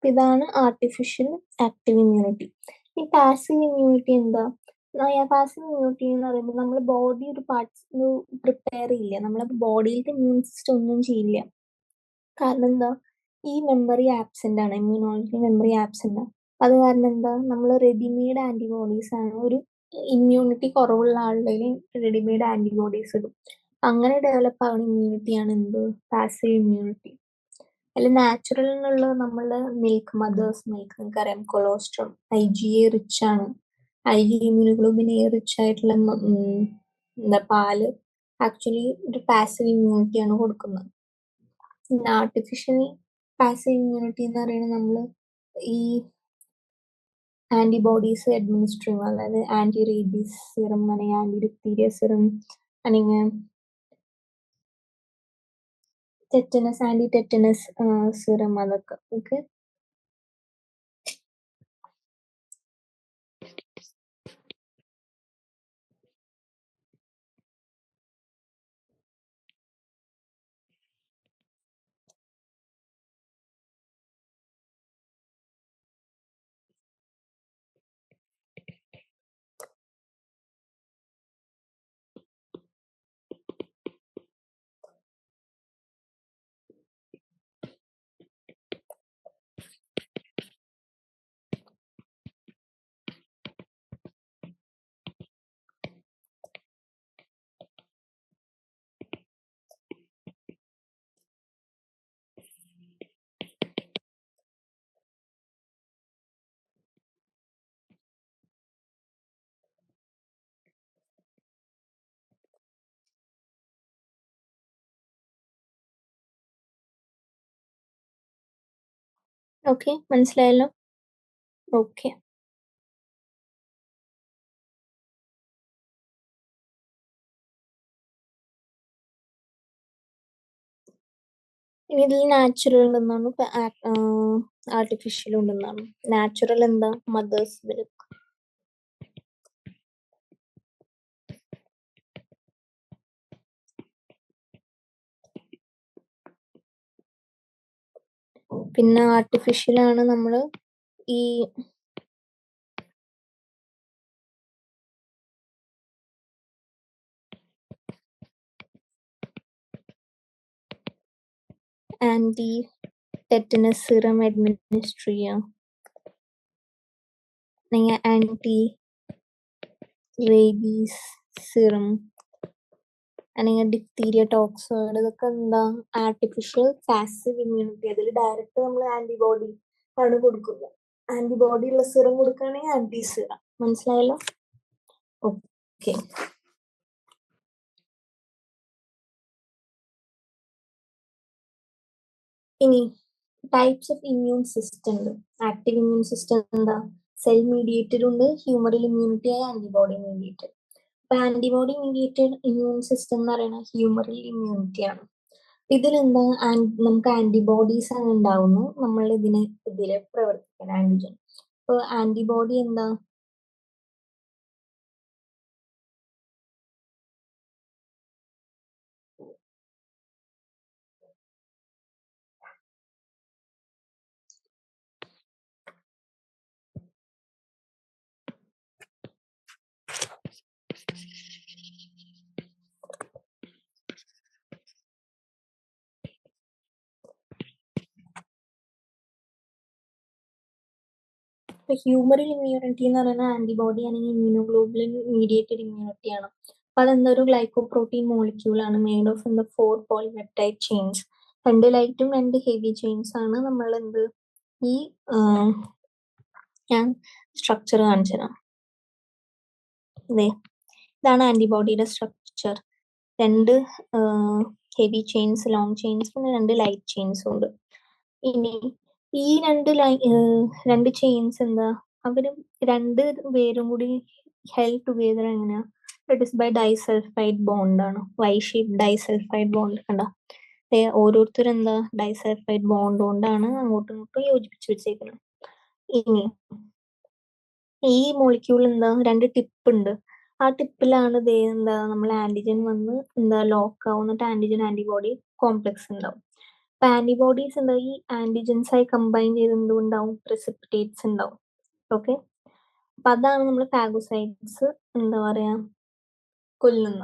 ഇതാണ് ആർട്ടിഫിഷ്യൽ ആക്റ്റീവ് ഇമ്മ്യൂണിറ്റി. ഈ പാസീവ് ഇമ്മ്യൂണിറ്റി എന്താ? പാസീവ് ഇമ്മ്യൂണിറ്റി എന്ന് പറയുമ്പോൾ നമ്മൾ ബോഡി ഒരു പാർട്സ് പ്രിപ്പയർ ചെയ്യില്ല, നമ്മളെ ബോഡിയിലത്തെ ഇമ്മ്യൂൺ സിസ്റ്റം ഒന്നും ചെയ്യില്ല. കാരണം എന്താ? ഈ മെമ്മറി ആബ്സെന്റ് ആണ്, ഇമ്മ്യൂണോളജി മെമ്മറി ആബ്സെന്റ് ആണ്. അത് കാരണം എന്താ? നമ്മൾ റെഡിമെയ്ഡ് ആന്റിബോഡീസ് ആണ്, ഒരു ഇമ്മ്യൂണിറ്റി കുറവുള്ള ആളുകളിൽ റെഡിമെയ്ഡ് ആന്റിബോഡീസ് ഇടും. അങ്ങനെ ഡെവലപ്പ് ആവുന്ന ഇമ്മ്യൂണിറ്റിയാണ് എന്ത്? Passive immunity. അതിൽ നാച്ചുറൽ എന്നുള്ള നമ്മള് മിൽക്ക്, മദേഴ്സ് മിൽക്ക്, നിങ്ങൾക്കറിയാം കൊളോസ്ട്രോൾ IgA റിച്ച് ആണ്. IgA ഇമ്മ്യൂണോഗ്ലോബിൻ എ റിച്ച് ആയിട്ടുള്ള എന്താ പാല് ആക്ച്വലി ഒരു പാസീവ് ഇമ്മ്യൂണിറ്റി ആണ് കൊടുക്കുന്നത്. പിന്നെ ആർട്ടിഫിഷ്യൽ പാസീവ് ഇമ്മ്യൂണിറ്റി എന്ന് പറയുന്നത് നമ്മള് ഈ ആന്റിബോഡീസ് അഡ്മിനിസ്റ്റർ ചെയ്യും, അതായത് ആന്റി റേബീസ് സിറം അല്ലെങ്കിൽ ആന്റി ഡിപ്തീരിയ സിറം അല്ലെങ്കിൽ ടെറ്റനസ്, ആന്റി ടെറ്റനസ് സിറം, അതൊക്കെ. ഓക്കെ, ഓക്കെ, മനസ്സിലായല്ലോ. ഓക്കെ, ഇനി ഇതിൽ നാച്ചുറൽ ഉണ്ടെന്നാണ്, ആർട്ടിഫിഷ്യൽ ഉണ്ടെന്നാണ്. നാച്ചുറൽ എന്താ? Mothers milk. പിന്നെ ആർട്ടിഫിഷ്യൽ ആണ് നമ്മള് ഈ ആന്റി ടെറ്റനസ് സിറം അഡ്മിനിസ്റ്റർ ചെയ്യാം, അല്ലെങ്കിൽ ആന്റി റേബീസ് സിറം, അല്ലെങ്കിൽ ഡിപ്തീരിയ ടോക്സോയിഡ്. ഇതൊക്കെ എന്താ? Artificial passive immunity. അതിൽ ഡയറക്റ്റ് നമ്മൾ ആന്റിബോഡി ആണ് കൊടുക്കുന്നത്. ആന്റിബോഡി ഉള്ള സിറം കൊടുക്കുകയാണെങ്കിൽ ആന്റി സിറം. മനസ്സിലായല്ലോ? ഓക്കെ, ഇനി ടൈപ്സ് ഓഫ് ഇമ്മ്യൂൺ സിസ്റ്റം ഉണ്ട്. ആക്റ്റീവ് ഇമ്മ്യൂൺ സിസ്റ്റം എന്താ? സെൽ മീഡിയേറ്റഡ് ഉണ്ട്, ഹ്യൂമറൽ ഇമ്മ്യൂണിറ്റി ആയ ആന്റിബോഡി മീഡിയേറ്റഡ്. അപ്പൊ ആന്റിബോഡി മീഡിയേറ്റഡ് ഇമ്മ്യൂൺ സിസ്റ്റം എന്ന് പറയുന്നത് ഹ്യൂമറൽ ഇമ്മ്യൂണിറ്റി ആണ്. ഇതിലെന്താ? നമുക്ക് ആന്റിബോഡീസ് ആണ് ഉണ്ടാവുന്നു, നമ്മൾ ഇതില് പ്രവർത്തിക്കണം ആന്റിജൻ. അപ്പൊ ആന്റിബോഡി എന്താ? ഹ്യൂമറൽ ഇമ്മ്യൂണിറ്റി എന്ന് പറയുന്ന ആന്റിബോഡി ആണെങ്കിൽ ഇമ്മ്യൂണോഗ്ലോബുലിൻ മീഡിയേറ്റഡ് ഇമ്മ്യൂണിറ്റി ആണ്. അപ്പൊ അതെന്താ? ഒരു ഗ്ലൈക്കോപ്രോട്ടീൻ മോളിക്യൂൾ ആണ്, മെയ്ഡ് ഓഫ് 4 പോളിപെപ്റ്റൈഡ് ചെയിൻസ്. 2 ലൈറ്റും 2 ഹെവി ചെയിൻസ് ആണ്. നമ്മൾ എന്ത് ഈ ഞാൻ സ്ട്രക്ചർ കാണിച്ചു തരാം. ഇതാണ് ആന്റിബോഡിയുടെ structure. 2 heavy chains, long chains, പിന്നെ 2 ലൈറ്റ് ചെയിൻസും ഉണ്ട്. ഇനി ഈ 2 ചെയിൻസ് എന്താ? അവര് 2 പേരും കൂടി ഹെൽഡ് ടുഗെദർ എങ്ങനെയാ? It is by disulphide bond ആണ്. വൈ ഷേപ്പ് ഡൈസൾഫൈഡ് ബോണ്ട് കണ്ട. ഓരോരുത്തരും എന്താ? ഡൈസൾഫൈഡ് ബോണ്ട് കൊണ്ടാണ് അങ്ങോട്ടും ഇങ്ങോട്ടും യോജിപ്പിച്ച് വെച്ചേക്കുന്നത്. ഇനി ഈ മോളിക്യൂൾ എന്താ? 2 ടിപ്പ് ഉണ്ട്. ആ ടിപ്പിലാണ് എന്താ നമ്മൾ ആന്റിജൻ വന്ന് എന്താ ലോക്ക് ആവും, എന്നിട്ട് ആന്റിജൻ ആന്റിബോഡി കോംപ്ലക്സ് ഉണ്ടാവും. അപ്പൊ ആന്റിബോഡീസ് എന്താ ഈ ആന്റിജൻസ് ആയി കമ്പൈൻ ചെയ്ത് എന്തുണ്ടാവും പ്രസിപ്പിറ്റേറ്റ്സ് ഉണ്ടാവും. ഓക്കെ, അപ്പൊ അതാണ് നമ്മൾ ഫാഗോസൈറ്റ്സ് എന്താ പറയാ കൊല്ലുന്ന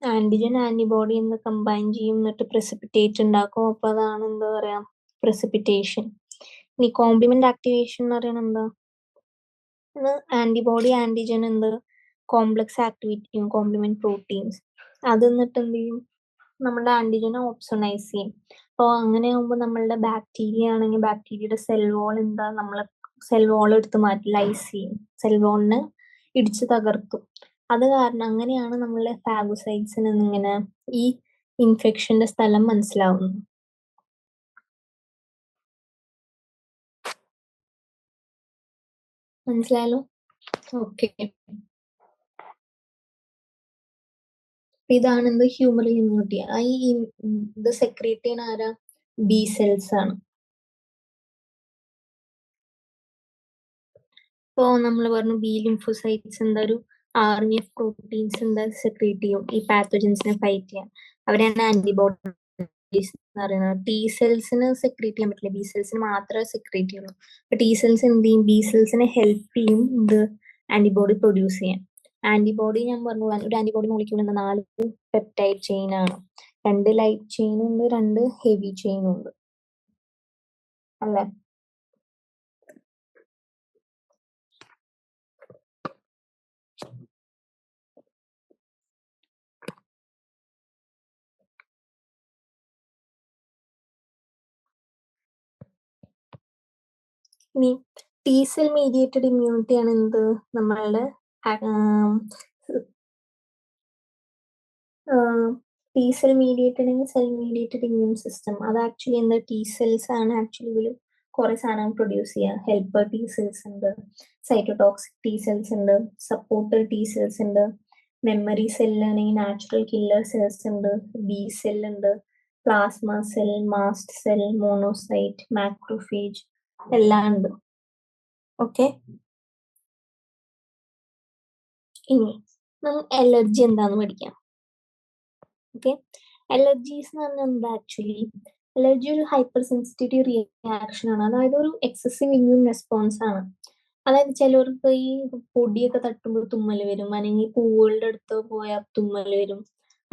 ആന്റിജൻ ആന്റിബോഡി എന്ന് കമ്പൈൻ ചെയ്യും, എന്നിട്ട് പ്രസിപ്പിറ്റേറ്റ് ഉണ്ടാക്കും. അപ്പൊ അതാണ് എന്താ പറയാ പ്രസിപ്പിറ്റേഷൻ. ഇനി കോംപ്ലിമെന്റ് ആക്ടിവേഷൻ എന്ന് പറയുന്നത് എന്താ, ആന്റിബോഡി ആന്റിജൻ എന്ത് കോംപ്ലക്സ് ആക്ടിവിറ്റി ചെയ്യും, കോംപ്ലിമെന്റ് പ്രോട്ടീൻസ്. അത് എന്നിട്ട് എന്ത് ചെയ്യും, നമ്മുടെ ആന്റിജനെ ഓപ്സണൈസ് ചെയ്യും. അപ്പോൾ അങ്ങനെ ആകുമ്പോൾ നമ്മളുടെ ബാക്ടീരിയ ആണെങ്കിൽ ബാക്ടീരിയയുടെ സെൽ വോൾ എന്താ, നമ്മളെ സെൽ വോൾ എടുത്ത് മാറ്റി ലൈസ് ചെയ്യും, സെൽ വോളിനെ ഇടിച്ച് തകർത്തും. അത് കാരണം അങ്ങനെയാണ് നമ്മളെ ഫാഗോസൈറ്റ്സിന് ഇങ്ങനെ ഈ ഇൻഫെക്ഷന്റെ സ്ഥലം മനസ്സിലാവുന്നത്. മനസ്സിലായല്ലോ? ഓക്കെ, ഇതാണ് എന്ത് ഹ്യൂമറൽ ഇമ്മ്യൂണിറ്റി. ഇത് സെക്രീറ്റ് ചെയ്യുന്ന ആരാ, ബി സെൽസ് ആണ്. ഇപ്പോ നമ്മൾ പറഞ്ഞു ബി ലിംഫോസൈറ്റ്സ് എന്താ ഒരു RNF പ്രോട്ടീൻസ് എന്താ സെക്രീറ്റ് ചെയ്യും ഈ പാത്തോജൻസിനെ ഫൈറ്റ് ചെയ്യാൻ. അവരാണ് ആന്റിബോഡീസ് എന്ന് പറയുന്നത്. ടി സെൽസിന് സെക്രീറ്റ് ചെയ്യാൻ പറ്റില്ല, ബി സെൽസിന് മാത്രമേ സെക്രീറ്റ് ചെയ്യുള്ളൂ. അപ്പൊ ടി സെൽസ് എന്ത് ചെയ്യും, ബി സെൽസിനെ ഹെൽപ്പ് ചെയ്യും ഇത് ആന്റിബോഡി പ്രൊഡ്യൂസ് ചെയ്യാൻ. ആന്റിബോഡി ഞാൻ പറഞ്ഞു, ഒരു ആന്റിബോഡി മോളിക്യൂൾ എന്ന 4 പെപ്റ്റൈഡ് ചെയിൻ ആണ്. 2 ലൈറ്റ് ചെയിനും ഉണ്ട്, 2 ഹെവി ചെയിനും ഉണ്ട് അല്ലെ. ഇനി ടി സെൽ മീഡിയേറ്റഡ് ഇമ്മ്യൂണിറ്റി ആണ് എന്ത് നമ്മളുടെ T cell mediated cell mediated immune system. അത് ആക്ച്വലി എന്താ, ടി സെൽസ് ആണ് ആക്ച്വലി ഇതിൽ കുറെ സാധനം പ്രൊഡ്യൂസ് ചെയ്യുക. ഹെൽപ്പർ ടി സെൽസ് ഉണ്ട്, സൈറ്റോടോക്സിക് ടി സെൽസ് ഉണ്ട്, സപ്പോർട്ടർ ടി സെൽസ് ഉണ്ട്, മെമ്മറി സെല്ല് ആണെങ്കിൽ നാച്ചുറൽ കില്ലർ സെൽസ് ഉണ്ട്, ബി സെൽ ഉണ്ട്, plasma cell, mast cell, monocyte, macrophage എല്ലാം ഉണ്ട്. ഓക്കെ, ഇനി നമുക്ക് അലർജി എന്താന്ന് പഠിക്കാം. ഓക്കെ, അലർജീസ് എന്ന് പറഞ്ഞാൽ എന്താ, ആക്ച്വലി അലർജി ഒരു ഹൈപ്പർ സെൻസിറ്റിവിറ്റി റിയാക്ഷൻ ആണ്. അതായത് ഒരു എക്സസീവ് ഇമ്മ്യൂൺ റെസ്പോൺസ് ആണ്. അതായത് ചിലവർക്ക് ഈ പൊടിയൊക്കെ തട്ടുമ്പോൾ തുമ്മൽ വരും, അല്ലെങ്കിൽ പൂവുകളുടെ അടുത്ത് പോയാൽ തുമ്മൽ വരും,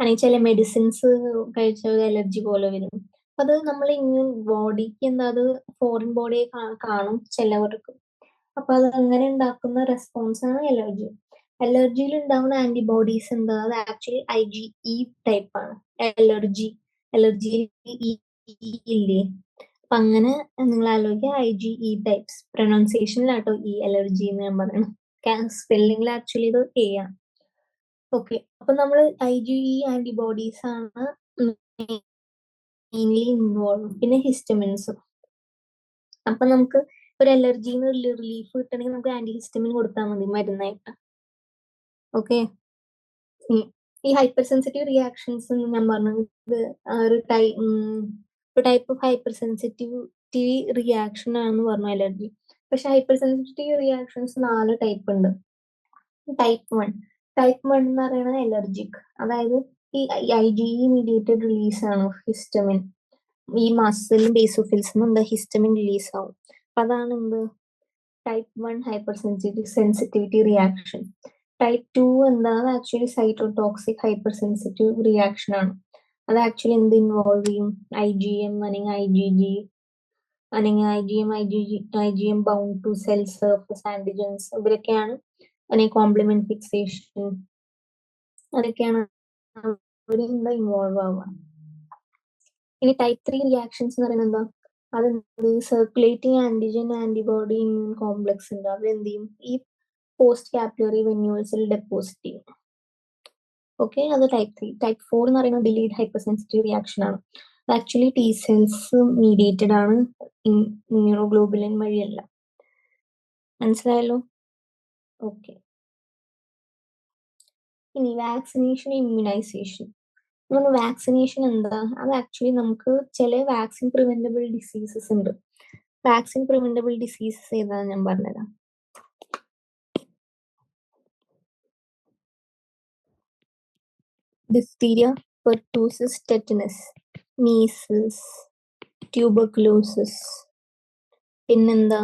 അല്ലെങ്കിൽ ചില മെഡിസിൻസ് കഴിച്ചാൽ അലർജി പോലെ വരും. അത് നമ്മൾ ഇമ്മ്യൂൺ ബോഡിക്ക് എന്താ, അത് ഫോറിൻ ബോഡിയെ കാണും ചിലവർക്ക്. അപ്പൊ അത് അങ്ങനെ ഉണ്ടാക്കുന്ന റെസ്പോൺസ് ആണ് അലർജി. അലർജിയിൽ ഉണ്ടാവുന്ന ആന്റിബോഡീസ് എന്താ, അത് ആക്ച്വലി IgE ടൈപ്പ് ആണ്. അലർജി ഇല്ലേ, അപ്പൊ അങ്ങനെ നിങ്ങൾ ആലോചിക്കുക IgE ടൈപ്സ്. പ്രൊനൗൺസിയേഷനിലാട്ടോ ഈ അലർജി എന്ന് ഞാൻ പറയണം, സ്പെല്ലിംഗിൽ ആക്ച്വലി ഇത് A ആണ്. ഓക്കെ, അപ്പൊ നമ്മൾ IgE ആന്റിബോഡീസ് ആണ് മെയിൻലി ഇൻവോൾവ്. പിന്നെ ഹിസ്റ്റമിൻസും. അപ്പൊ നമുക്ക് ഒരു അലർജിന്ന് റിലീഫ് കിട്ടണമെങ്കിൽ നമുക്ക് ആന്റിഹിസ്റ്റമിൻ കൊടുത്താൽ മതി മരുന്നായിട്ട്. ഓക്കെ, ഈ ഹൈപ്പർ സെൻസിറ്റീവ് റിയാക്ഷൻസ് ഞാൻ പറഞ്ഞത് ഇത് ഒരു type of hyper sensitivity reaction ആണെന്ന് പറഞ്ഞു അലർജി. പക്ഷെ ഹൈപ്പർ സെൻസിറ്റീവ് റിയാക്ഷൻസ് 4 ടൈപ്പ് ഉണ്ട്. ടൈപ്പ് 1 എന്ന് പറയുന്നത് അലർജിക്, അതായത് ഈ IgE മീഡിയേറ്റഡ് റിലീസ് ആണ് ഹിസ്റ്റമിൻ. ഈ മസിലും ബേസോഫിൽസിനും എന്താ ഹിസ്റ്റമിൻ റിലീസ് ആവും. അപ്പൊ അതാണ് എന്ത് type 1 hyper sensitivity reaction. Type 2 എന്താ, actually cytotoxic hyper sensitive reaction ആണ്. അത് ആക്ച്വലി എന്ത് ഇൻവോൾവ് ചെയ്യും, IgM അല്ലെങ്കിൽ IgG അല്ലെങ്കിൽ IgM bound to cell surface antigens, ഇവരൊക്കെയാണ്. അല്ലെങ്കിൽ കോംപ്ലിമെന്റ് ഫിക്സേഷൻ, അതൊക്കെയാണ് അവരെന്താ ഇൻവോൾവ് ആവുക. ഇനി ടൈപ്പ് 3 റിയാക്ഷൻസ് എന്ന് പറയുന്നത് എന്താ, അത് circulating antigen antibody immune complex ഉണ്ട്, അവരെന്ത് ചെയ്യും, ഈ പോസ്റ്റ് കാപ്പിലറി വെന്യൂൾസിൽ ഡെപ്പോസിറ്റ് ചെയ്യും. ഓക്കെ, അത് ടൈപ്പ് 3. ടൈപ്പ് 4 എന്ന് പറയുന്നത് ഡിലീഡ് ഹൈപ്പർ സെൻസിറ്റീവ് റിയാക്ഷൻ ആണ്. ആക്ച്വലി ടി സെൽസ് മീഡിയേറ്റഡ് ആണ്, ഇമ്മ്യൂണോഗ്ലോബുലിൻ വഴിയല്ല. മനസ്സിലായല്ലോ? ഓക്കെ, ഇനി വാക്സിനേഷൻ ഇമ്മ്യൂണൈസേഷൻ. വാക്സിനേഷൻ എന്താ, അത് ആക്ച്വലി നമുക്ക് ചില വാക്സിൻ പ്രിവെന്റബിൾ ഡിസീസസ് ഉണ്ട്. വാക്സിൻ പ്രിവെന്റബിൾ ഡിസീസസ് ഏതാന്ന് ഞാൻ പറഞ്ഞുതരാം. Diphtheria, pertussis, tetanus. Measles, tuberculosis, പിന്നെന്താ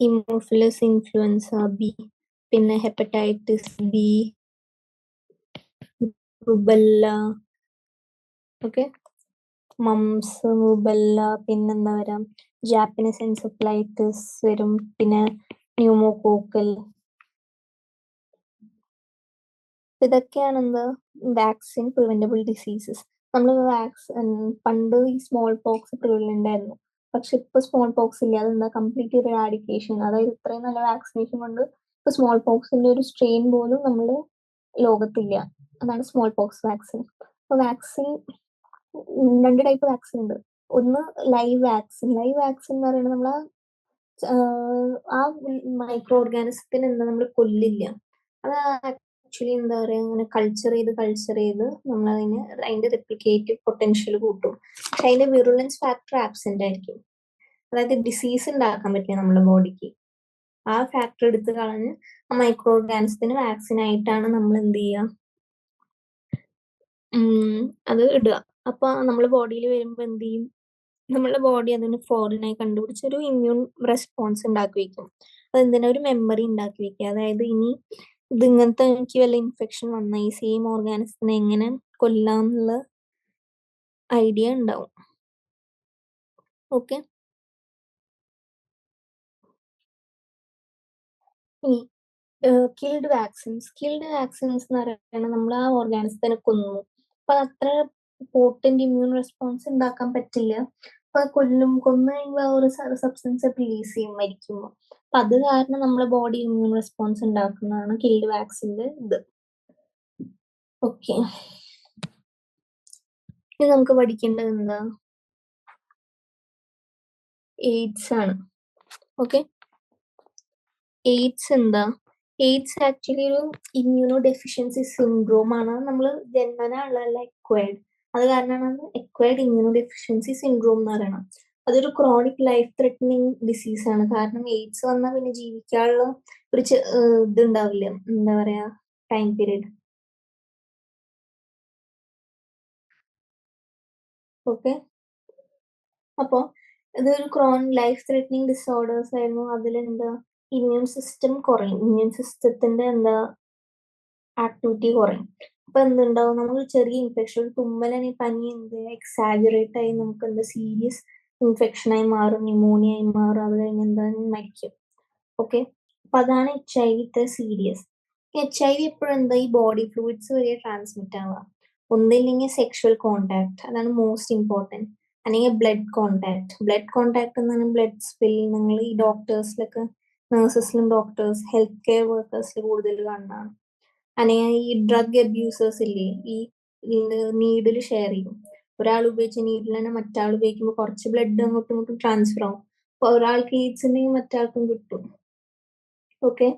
ഹിമോഫിലസ് ഇൻഫ്ലുവൻസ ബി, പിന്നെ hepatitis B, rubella, okay, moms, rubella, പിന്നെന്താ വരാം, ജാപ്പനീസ് എൻസെഫലൈറ്റിസ് വരും, പിന്നെ ന്യൂമോകോക്കൽ. ഇതൊക്കെയാണ് എന്താ വാക്സിൻ പ്രിവെന്റബിൾ ഡിസീസസ്. നമ്മൾ പണ്ട് ഈ സ്മോൾ പോക്സ് പ്രിവലന്റ് ആയിരുന്നു, പക്ഷെ ഇപ്പൊ സ്മോൾ പോക്സ് ഇല്ല. അതെന്താ കംപ്ലീറ്റ് ഇറാഡിക്കേഷൻ, അതായത് ഇത്രയും നല്ല വാക്സിനേഷൻ കൊണ്ട് ഇപ്പൊ സ്മോൾ പോക്സിന്റെ ഒരു സ്ട്രെയിൻ പോലും നമ്മുടെ ലോകത്തില്ല. അതാണ് സ്മോൾ പോക്സ് വാക്സിൻ. അപ്പൊ വാക്സിൻ രണ്ട് ടൈപ്പ് വാക്സിൻ ഉണ്ട്. ഒന്ന് ലൈവ് വാക്സിൻ. ലൈവ് വാക്സിൻ എന്ന് പറയുന്നത് നമ്മളെ ആ മൈക്രോ ഓർഗാനിസത്തിന് എന്താ നമ്മൾ കൊല്ലില്ല. അത് ആക്ച്വലി എന്താ പറയാ, അങ്ങനെ കൾച്ചർ ചെയ്ത് നമ്മൾ അതിന്റെ റെപ്ലിക്കേറ്റീവ് പൊട്ടൻഷ്യൽ കൂട്ടും. പക്ഷെ അതിന്റെ വിറുലൻസ് ഫാക്ടർ ആബ്സെന്റ് ആയിരിക്കും. അതായത് ഡിസീസ് ഉണ്ടാക്കാൻ പറ്റില്ല നമ്മുടെ ബോഡിക്ക്. ആ ഫാക്ടർ എടുത്ത് കളഞ്ഞ് ആ മൈക്രോ ഓർഗാനിസത്തിന് വാക്സിൻ ആയിട്ടാണ് നമ്മൾ എന്ത് ചെയ്യുക, അത് ഇടുക. അപ്പൊ നമ്മുടെ ബോഡിയിൽ വരുമ്പോ എന്ത് ചെയ്യും, നമ്മുടെ ബോഡി അതിന് ഫോറിനായി കണ്ടുപിടിച്ച ഒരു ഇമ്മ്യൂൺ റെസ്പോൺസ് ഉണ്ടാക്കി വെക്കും. അതെന്തിനാ, ഒരു മെമ്മറി ഉണ്ടാക്കി വെക്കുക. അതായത് ഇനി ഇങ്ങനത്തെ എനിക്ക് വല്ല ഇൻഫെക്ഷൻ വന്ന ഈ സെയിം ഓർഗാനിസത്തിനെ എങ്ങനെ കൊല്ലാം എന്നുള്ള ഐഡിയ ഉണ്ടാവും. ഓക്കെ, ഇനി കിൽഡ് വാക്സിൻസ്. കിൽഡ് വാക്സിൻസ് എന്ന് പറയുന്നത് നമ്മൾ ആ ഓർഗാനിസത്തിനെ കൊന്നു. അപ്പൊ അത്ര പോർട്ടന്റ് ഇമ്മ്യൂൺ റെസ്പോൺസ് ഉണ്ടാക്കാൻ പറ്റില്ല. അപ്പൊ കൊന്നു കഴിയുമ്പോൾ ഒരു സബ്സ്റ്റൻസ് റിലീസ് ചെയ്യും മരിക്കുമ്പോൾ. അപ്പൊ അത് കാരണം നമ്മുടെ ബോഡി ഇമ്മ്യൂൺ റെസ്പോൺസ് ഉണ്ടാക്കുന്നതാണ് കിൽഡ് വാക്സിന്റെ ഇത്. ഓക്കെ, ഇനി നമുക്ക് പഠിക്കേണ്ടത് എന്താ, എയ്ഡ്സ് ആണ്. ഓക്കെ, എയ്ഡ്സ് എന്താ, എയ്ഡ്സ് ആക്ച്വലി ഒരു ഇമ്മ്യൂണോ ഡെഫിഷ്യൻസി സിൻഡ്രോം ആണ്. നമ്മൾ ജന്മന ഉള്ളതല്ല, എക്വയർഡ്. അത് കാരണമാണ് എക്വയർഡ് ഇമ്മ്യൂണോ ഡെഫിഷ്യൻസി സിൻഡ്രോം എന്ന് പറയുന്നത്. അതൊരു ക്രോണിക് ലൈഫ് ത്രെറ്റനിങ് ഡിസീസ് ആണ്. കാരണം എയ്ഡ്സ് വന്നാൽ പിന്നെ ജീവിക്കാനുള്ള ഒരു ഇതുണ്ടാവില്ല, എന്താ പറയാ, ടൈം പീരീഡ്. ഓക്കെ, അപ്പോ ഇതൊരു ലൈഫ് ത്രെറ്റനിങ് ഡിസോർഡേഴ്സ് ആയിരുന്നു. അതിലെന്താ ഇമ്മ്യൂൺ സിസ്റ്റം കുറയും, ഇമ്മ്യൂൺ സിസ്റ്റത്തിന്റെ എന്താ ആക്ടിവിറ്റി കുറയും. അപ്പൊ എന്തുണ്ടാവും, നമുക്ക് ചെറിയ ഇൻഫെക്ഷൻ, ഒരു തുമ്മലനി പനി എന്ത് എക്സാജറേറ്റ് ആയി നമുക്ക് എന്താ സീരിയസ് ഇൻഫെക്ഷൻ ആയി മാറും, ന്യൂമോണിയ ആയി മാറും. അത് കഴിഞ്ഞ് എന്താ മരിക്കും. ഓക്കെ, അപ്പൊ അതാണ് HIV ഇത്ര സീരിയസ്. HIV എപ്പോഴും എന്താ ഈ ബോഡി ഫ്ലൂയിഡ്സ് വരെ ട്രാൻസ്മിറ്റ് ആവുക. ഒന്നില്ലെങ്കിൽ സെക്ഷൽ കോണ്ടാക്ട്, അതാണ് മോസ്റ്റ് ഇമ്പോർട്ടൻറ്റ്. അല്ലെങ്കിൽ ബ്ലഡ് കോണ്ടാക്ട്. ബ്ലഡ് കോണ്ടാക്ട് എന്നാണ് ബ്ലഡ് സ്പിൽ. നിങ്ങൾ ഈ ഡോക്ടേഴ്സിലൊക്കെ, നഴ്സസിലും ഡോക്ടേഴ്സ്, ഹെൽത്ത് കെയർ വർക്കേഴ്സിൽ കൂടുതൽ കാണുന്നതാണ്. അല്ലെങ്കിൽ ഈ ഡ്രഗ് അബ്യൂസേഴ്സ് ഇല്ലേ, ഈ നീഡിൽ ഷെയർ ചെയ്യും. ഒരാൾ ഉപയോഗിച്ച നീഡിൽ തന്നെ മറ്റാൾ ഉപയോഗിക്കുമ്പോൾ കുറച്ച് ബ്ലഡ് അങ്ങോട്ടും ഇങ്ങോട്ടും ട്രാൻസ്ഫർ ആവും. അപ്പൊ ഒരാൾക്ക് എയ്ഡ്സ് ഉണ്ടെങ്കിൽ മറ്റാൾക്കും കിട്ടും. ഓക്കെ,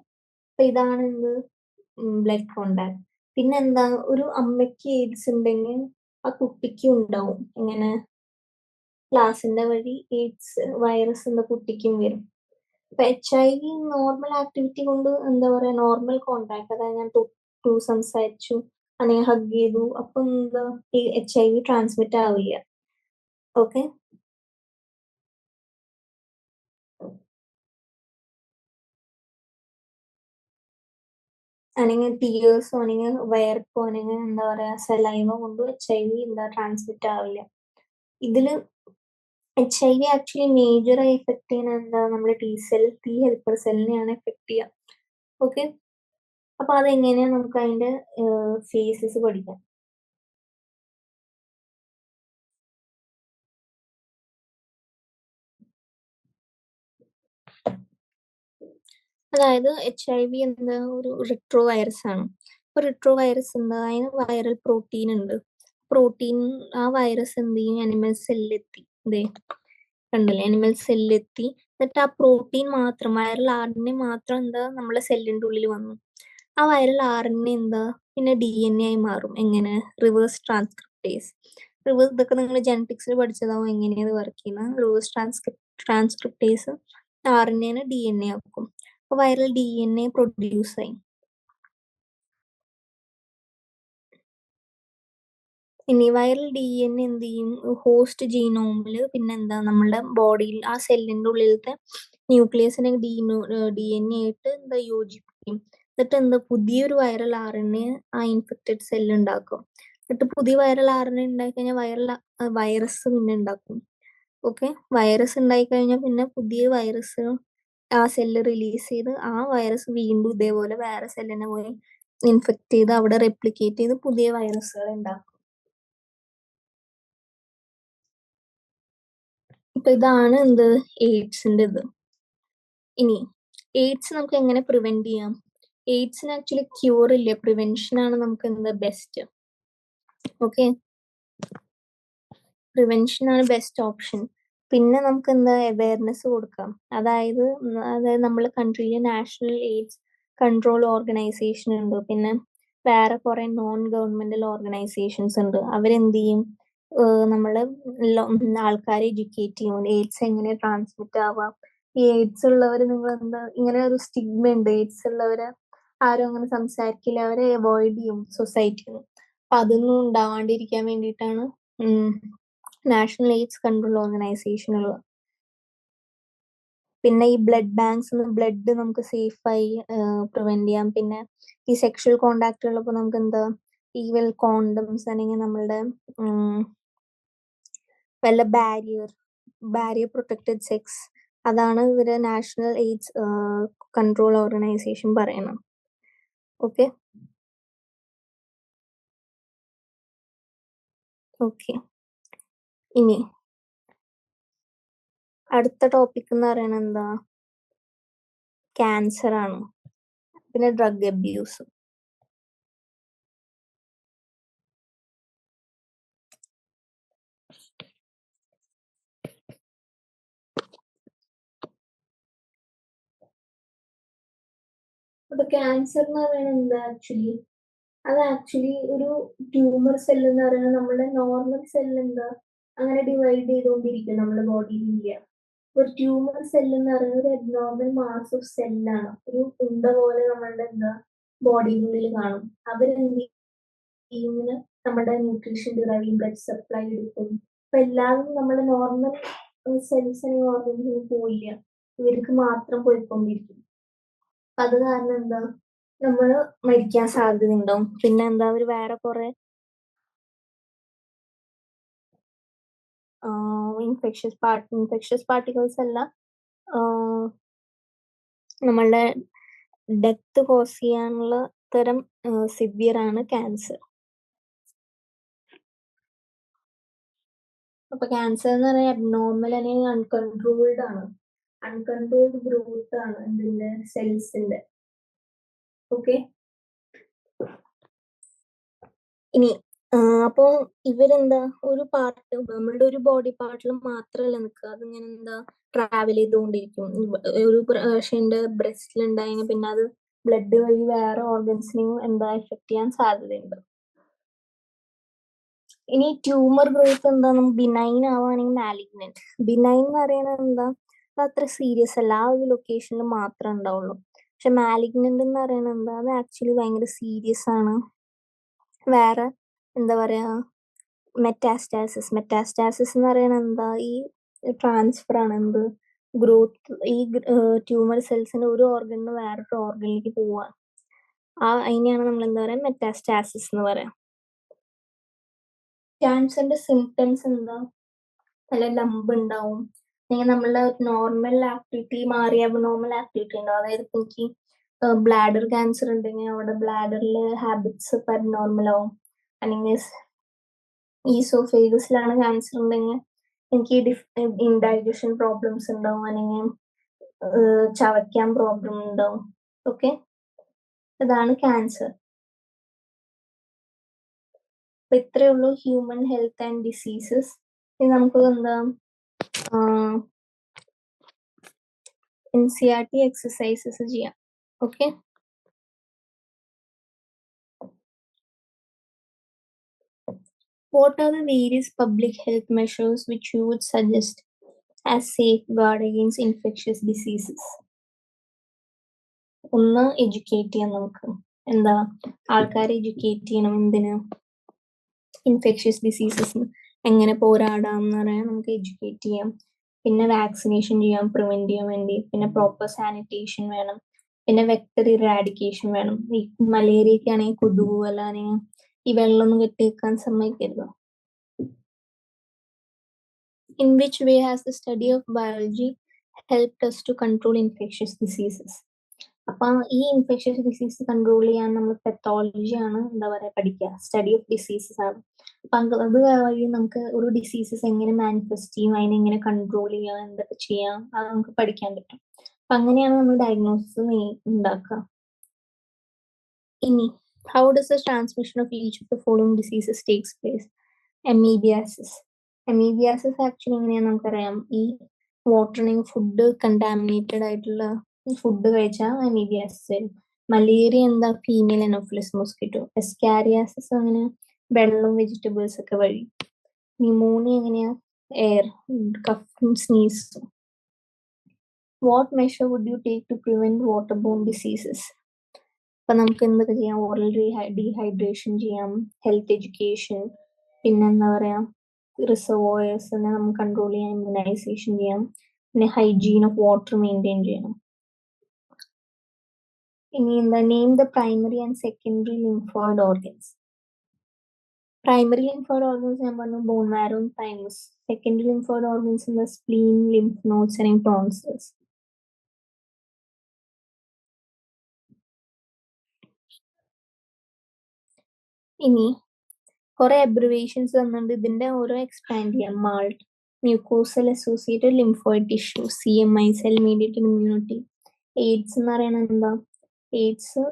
അപ്പൊ ഇതാണ് എന്ത് ബ്ലഡ് കോണ്ടാക്ട്. പിന്നെ എന്താ, ഒരു അമ്മയ്ക്ക് എയ്ഡ്സ് ഉണ്ടെങ്കിൽ ആ കുട്ടിക്കും ഉണ്ടാവും. ഇങ്ങനെ പ്ലാസിന്റെ വഴി എയ്ഡ്സ് വൈറസ് എന്ന കുട്ടിക്കും വരും. ഇപ്പൊ HIV നോർമൽ ആക്ടിവിറ്റി കൊണ്ട് എന്താ പറയാ, നോർമൽ കോണ്ടാക്ട്, അതായത് ഞാൻ തൊട്ടു, സംസാരിച്ചു, അല്ലെങ്കിൽ ഹഗ് ചെയ്തു, അപ്പൊ എന്താ ഈ HIV ട്രാൻസ്മിറ്റ് ആവില്ല. ഓക്കെ, അല്ലെങ്കിൽ ടീയേഴ്സോ അല്ലെങ്കിൽ വയർപ്പോ അല്ലെങ്കിൽ എന്താ പറയാ സലൈവ കൊണ്ട് HIV എന്താ ട്രാൻസ്മിറ്റ് ആവില്ല. ഇതില് HIV ആക്ച്വലി മേജറായി എഫക്ട് ചെയ്യുന്ന എന്താ, നമ്മുടെ T ഹെൽപ്പർ സെല്ലിനെയാണ് എഫക്ട് ചെയ്യുക. ഓക്കെ, അപ്പൊ അതെങ്ങനെയാ നമുക്ക് അതിന്റെ ഫേസസ് പഠിക്കാം. അതായത് HIV എന്താ ഒരു റിട്രോ വൈറസ് ആണ്. അപ്പൊ റിട്രോ വൈറസ് എന്താ, അതിന് വൈറൽ പ്രോട്ടീൻ ഉണ്ട്. പ്രോട്ടീൻ, ആ വൈറസ് എന്ത് ചെയ്യും, അനിമൽ സെല്ലിലെത്തി, ഇതേ കണ്ടല്ലേ, അനിമൽ സെല്ലിലെത്തി. എന്നിട്ട് ആ പ്രോട്ടീൻ മാത്രം, വൈറൽ RNA മാത്രം എന്താ നമ്മളെ സെല്ലിന്റെ ഉള്ളിൽ വന്നു. ആ വൈറൽ RNA എന്താ പിന്നെ DNA ആയി മാറും. എങ്ങനെ, റിവേഴ്സ് ട്രാൻസ്ക്രിപ്റ്റേസ്. ഇതൊക്കെ നിങ്ങൾ ജെനറ്റിക്സിൽ പഠിച്ചതാവും എങ്ങനെയത് വർക്ക് ചെയ്യുന്നത്. റിവേഴ്സ് ട്രാൻസ്ക്രിപ്റ്റേസ് RNA DNA ആക്കും. അപ്പൊ വൈറൽ DNA പ്രൊഡ്യൂസ് ആയി. ഇനി വൈറൽ DNA എന്ത് ചെയ്യും, ഹോസ്റ്റ് ജീനോമിൽ പിന്നെന്താ നമ്മളുടെ ബോഡിയിൽ ആ സെല്ലിന്റെ ഉള്ളിലത്തെ ന്യൂക്ലിയസിനെ DNA ആയിട്ട് എന്താ യോജിപ്പിക്കും. എന്നിട്ട് എന്താ പുതിയൊരു വൈറൽ RNA ആ ഇൻഫെക്റ്റഡ് സെല്ല് ഉണ്ടാക്കും. എന്നിട്ട് പുതിയ വൈറൽ RNA ഉണ്ടായി കഴിഞ്ഞാൽ വൈറസ് പിന്നെ ഉണ്ടാക്കും. ഓക്കെ, വൈറസ് ഉണ്ടായി കഴിഞ്ഞാൽ പിന്നെ പുതിയ വൈറസ് ആ സെല്ല് റിലീസ് ചെയ്ത് ആ വൈറസ് വീണ്ടും ഇതേപോലെ വേറെ സെല്ലിനെ പോയി ഇൻഫെക്ട് ചെയ്ത് അവിടെ റെപ്ലിക്കേറ്റ് ചെയ്ത് പുതിയ വൈറസുകൾ ഉണ്ടാക്കും. ഇപ്പൊ ഇതാണ് എന്ത് എയ്ഡ്സിന്റെ ഇത്. ഇനി എയ്ഡ്സ് നമുക്ക് എങ്ങനെ പ്രിവെന്റ് ചെയ്യാം? എയ്ഡ്സിന് ആക്ച്വലി ക്യൂർ ഇല്ല, പ്രിവെൻഷൻ ആണ് നമുക്ക് എന്താ ബെസ്റ്റ്. ഓക്കെ, പ്രിവെൻഷൻ ആണ് ബെസ്റ്റ് ഓപ്ഷൻ. പിന്നെ നമുക്ക് എന്താ അവയർനെസ് കൊടുക്കാം. അതായത് നമ്മളെ കൺട്രിയിലെ നാഷണൽ എയ്ഡ്സ് കൺട്രോൾ ഓർഗനൈസേഷൻ ഉണ്ട്, പിന്നെ വേറെ കുറെ നോൺ ഗവൺമെന്റൽ ഓർഗനൈസേഷൻസ് ഉണ്ട്. അവരെന്ത് ചെയ്യും, നമ്മള് ആൾക്കാരെ എഡ്യൂക്കേറ്റ് ചെയ്യും എയ്ഡ്സ് എങ്ങനെ ട്രാൻസ്മിറ്റ് ആവാം. ഈ എയ്ഡ്സ് ഉള്ളവര് നിങ്ങൾ എന്താ, ഇങ്ങനെ ഒരു സ്റ്റിഗ്മ ഉണ്ട്, എയ്ഡ്സ് ഉള്ളവരെ ആരും അങ്ങനെ സംസാരിക്കില്ല, അവരെ അവോയ്ഡ് ചെയ്യും സൊസൈറ്റിന്ന്. അപ്പൊ അതൊന്നും ഉണ്ടാവാണ്ടിരിക്കാൻ വേണ്ടിയിട്ടാണ് നാഷണൽ എയ്ഡ്സ് കൺട്രോൾ ഓർഗനൈസേഷനുകൾ. പിന്നെ ഈ ബ്ലഡ് ബാങ്ക്സ്, ബ്ലഡ് നമുക്ക് സേഫായി പ്രിവെന്റ് ചെയ്യാം. പിന്നെ ഈ സെക്ഷൽ കോണ്ടാക്ട് ഉള്ളപ്പോൾ നമുക്ക് എന്താ ഈവൽ കോണ്ടംസ് അല്ലെങ്കിൽ നമ്മളുടെ വല്ല ബാരിയർ പ്രൊട്ടക്റ്റഡ് സെക്സ്, അതാണ് ഇവര് നാഷണൽ എയ്ഡ്സ് കൺട്രോൾ ഓർഗനൈസേഷൻ പറയണം. ഓക്കെ ഓക്കെ ഇനി അടുത്ത ടോപ്പിക് എന്ന് പറയുന്നത് എന്താ, ക്യാൻസർ ആണ്, പിന്നെ ഡ്രഗ് അബ്യൂസ്. അപ്പൊ ക്യാൻസർ എന്ന് പറയുന്നത് എന്താ അത് ആക്ച്വലി ഒരു ട്യൂമർ സെൽ എന്ന് പറയുന്നത് നമ്മുടെ നോർമൽ സെൽ എന്താ അങ്ങനെ ഡിവൈഡ് ചെയ്തുകൊണ്ടിരിക്കും നമ്മുടെ ബോഡിയിൽ ഇല്ല. ഒരു ട്യൂമർ സെൽ എന്ന് പറയുന്നത് ഒരു അബ്നോർമൽ മാസ് ഓഫ് സെല്ലാണ്, ഒരു ഉണ്ട പോലെ നമ്മളുടെ എന്താ ബോഡിയിനുള്ളിൽ കാണും. അവരെന്ത് ഇങ്ങനെ നമ്മുടെ ന്യൂട്രീഷൻ ഡിറൈവ്, ബ്ലഡ് സപ്ലൈ എടുക്കും. അപ്പൊ എല്ലാവരും നമ്മുടെ നോർമൽ സെൽസ് അല്ലെങ്കിൽ ഓർഗൻസിന് പോയില്ല, ഇവർക്ക് മാത്രം പോയിക്കൊണ്ടിരിക്കും. അത് കാരണം എന്താ നമ്മള് മരിക്കാൻ സാധ്യത ഉണ്ടാവും. പിന്നെ എന്താ അവര് വേറെ കുറെ ഇൻഫെക്ഷസ് പാർട്ടിക്കിൾസ് അല്ല, നമ്മളുടെ ഡെത്ത് കോസ് ചെയ്യാനുള്ള തരം സിവിയർ ആണ് ക്യാൻസർ. അപ്പൊ ക്യാൻസർ എന്ന് പറയുന്നത് അബ്നോർമൽ അല്ലെങ്കിൽ അൺകൺട്രോൾഡ് ആണ്, അൺകൺട്രോൾഡ് ഗ്രോത്ത് ആണ് ഇതിന്റെ സെൽസിന്റെ. ഓക്കെ, ഇനി അപ്പോ ഇവരെന്താ ഒരു പാർട്ട് നമ്മളുടെ ഒരു ബോഡി പാർട്ടിൽ മാത്രമല്ല നിൽക്കുക, അതിങ്ങനെ എന്താ ട്രാവൽ ചെയ്തുകൊണ്ടിരിക്കും. ഒരു പേഷ്യന്റ് ബ്രസ്റ്റിൽ ഉണ്ടായെങ്കിൽ പിന്നെ അത് ബ്ലഡ് വഴി വേറെ ഓർഗൻസിനെയും എന്താ എഫക്ട് ചെയ്യാൻ സാധ്യതയുണ്ട്. ഇനി ട്യൂമർ ഗ്രോത്ത് എന്താ, ബിനൈൻ ആവുകയാണെങ്കിൽ മാലിഗ്നന്റ്. ബിനൈൻ എന്ന് പറയുന്നത് എന്താ, അത് അത്ര സീരിയസ് അല്ല, ആ ഒരു ലൊക്കേഷനിൽ മാത്രമേ ഉണ്ടാവുള്ളൂ. പക്ഷെ മാലിഗ്നന്റ് എന്ന് പറയുന്നത് എന്താ, അത് ആക്ച്വലി ഭയങ്കര സീരിയസ് ആണ്. വേറെ എന്താ പറയാ, മെറ്റാസ്റ്റാസിസ് എന്ന് പറയുന്നത് എന്താ, ഈ ട്രാൻസ്ഫർ ആണ്, എന്ത് ഗ്രോത്ത്, ഈ ട്യൂമർ സെൽസിന്റെ ഒരു ഓർഗനിൽ വേറൊരു ഓർഗനിലേക്ക് പോവാ, അതിനെയാണ് നമ്മൾ എന്താ പറയാ മെറ്റാസ്റ്റാസിസ് എന്ന് പറയാം. ക്യാൻസറിന്റെ സിംറ്റംസ് എന്താ, നല്ല ലംബ് ഉണ്ടാവും, അല്ലെങ്കിൽ നമ്മളുടെ നോർമൽ ആക്ടിവിറ്റി മാറി അബ്നോർമൽ ആക്ടിവിറ്റി ഉണ്ടാവും. അതായത് എനിക്ക് ബ്ലാഡർ ക്യാൻസർ ഉണ്ടെങ്കിൽ അവിടെ ബ്ലാഡറിൽ ഹാബിറ്റ്സ് പബ്നോർമൽ ആവും. അല്ലെങ്കിൽ ഈസോഫേഗസിലാണ് ക്യാൻസർ ഉണ്ടെങ്കിൽ എനിക്ക് ഇൻഡൈജഷൻ പ്രോബ്ലംസ് ഉണ്ടാവും, അല്ലെങ്കിൽ ചവയ്ക്കാൻ പ്രോബ്ലം ഉണ്ടാവും. ഓക്കെ, ഇതാണ് ക്യാൻസർ. അപ്പൊ ഇത്രയേ ഉള്ളൂ ഹ്യൂമൻ ഹെൽത്ത് ആൻഡ് ഡിസീസസ്. ഇനി നമുക്ക് എന്താ NCERT എക്സസൈസസ് ചെയ്യാം. Okay, what are the various public health measures which you would suggest as safeguard against infectious diseases? ഒന്ന് എഡ്യൂക്കേറ്റ് ചെയ്യാം, നമുക്ക് എന്താ ആൾക്കാരെ എഡ്യൂക്കേറ്റ് ചെയ്യണം. എന്തിന്? ഇൻഫെക്ഷ്യസ് ഡിസീസസ് എങ്ങനെ പോരാടാം എന്ന് പറയാൻ നമുക്ക് എഡ്യൂക്കേറ്റ് ചെയ്യാം. പിന്നെ വാക്സിനേഷൻ ചെയ്യാം പ്രിവെന്റ് ചെയ്യാൻ വേണ്ടി. പിന്നെ പ്രോപ്പർ സാനിറ്റേഷൻ വേണം. പിന്നെ വെക്ടർ ഇറാഡിക്കേഷൻ വേണം. ഈ മലേറിയക്ക് ആണെങ്കിൽ കൊതുക് അല്ലാണെങ്കിൽ ഈ വെള്ളമൊന്നും കെട്ടി വെക്കാൻ സമ്മതിക്കരുത്. In which way has the study of biology helped us to control infectious diseases? അപ്പൊ ഈ ഇൻഫെക്ഷ്യസ് ഡിസീസ് കൺട്രോൾ ചെയ്യാൻ നമ്മൾ പെത്തോളജി ആണ് എന്താ പറയാ പഠിക്കുക, സ്റ്റഡി ഓഫ് ഡിസീസസ് ആണ്. അപ്പൊ അത് വഴി നമുക്ക് ഒരു ഡിസീസസ് എങ്ങനെ മാനിഫെസ്റ്റ് ചെയ്യും, അതിനെ എങ്ങനെ കൺട്രോൾ ചെയ്യാം, എന്തൊക്കെ ചെയ്യാം, അത് നമുക്ക് പഠിക്കാൻ പറ്റും. അപ്പൊ അങ്ങനെയാണ് നമ്മൾ ഡയഗ്നോസിസ് ഉണ്ടാക്കുക. ഇനി how does the transmission of each of the following diseases takes place? Amoebiasis. Amoebiasis actually എങ്ങനെയാന്ന് നമുക്കറിയാം. ഈ വാട്ടറിങ് ഫുഡ് കണ്ടാമിനേറ്റഡ് ആയിട്ടുള്ള ഫുഡ് കഴിച്ചാൽ അമീബിയാസിസ് വരും. മലേറിയ എന്താ, ഫീമെയിൽ അനോഫിലസ് മോസ്കിറ്റോ. എസ്കാരിയാസിസ് അങ്ങനെ വെള്ളം വെജിറ്റബിൾസ് ഒക്കെ വഴി. ന്യൂമോണിയ എങ്ങനെയാ, air, cough, sneeze. What measure would you take to prevent water borne diseases? അപ്പൊ നമുക്ക് എന്തൊക്കെ ചെയ്യാം, ഓറൽ ഡീഹൈഡ്രേഷൻ ചെയ്യാം, ഹെൽത്ത് എഡ്യൂക്കേഷൻ, പിന്നെ എന്താ പറയാ റിസർവോയേഴ്സിനെ നമുക്ക് കൺട്രോൾ ചെയ്യാം, ഇമ്മ്യൂണൈസേഷൻ ചെയ്യാം, പിന്നെ ഹൈജീൻ ഓഫ് വാട്ടർ മെയിൻറ്റെയിൻ ചെയ്യണം. ഇനി എന്താ, name the primary and secondary lymphoid organs. Primary lymphoid organs ഞാൻ പറഞ്ഞു bone marrow, thymus. Secondary lymphoid organs എന്താ, spleen, lymph nodes and tonsils. ഇനി കുറെ അബ്രിവേഷൻസ് തന്നിട്ടുണ്ട്, ഇതിന്റെ ഓരോ എക്സ്പാൻഡ് ചെയ്യാം. MALT, mucosal associated lymphoid tissue, CMI, cell mediated immunity. AIDS എന്ന് പറയുന്നത് എന്താ, AIDS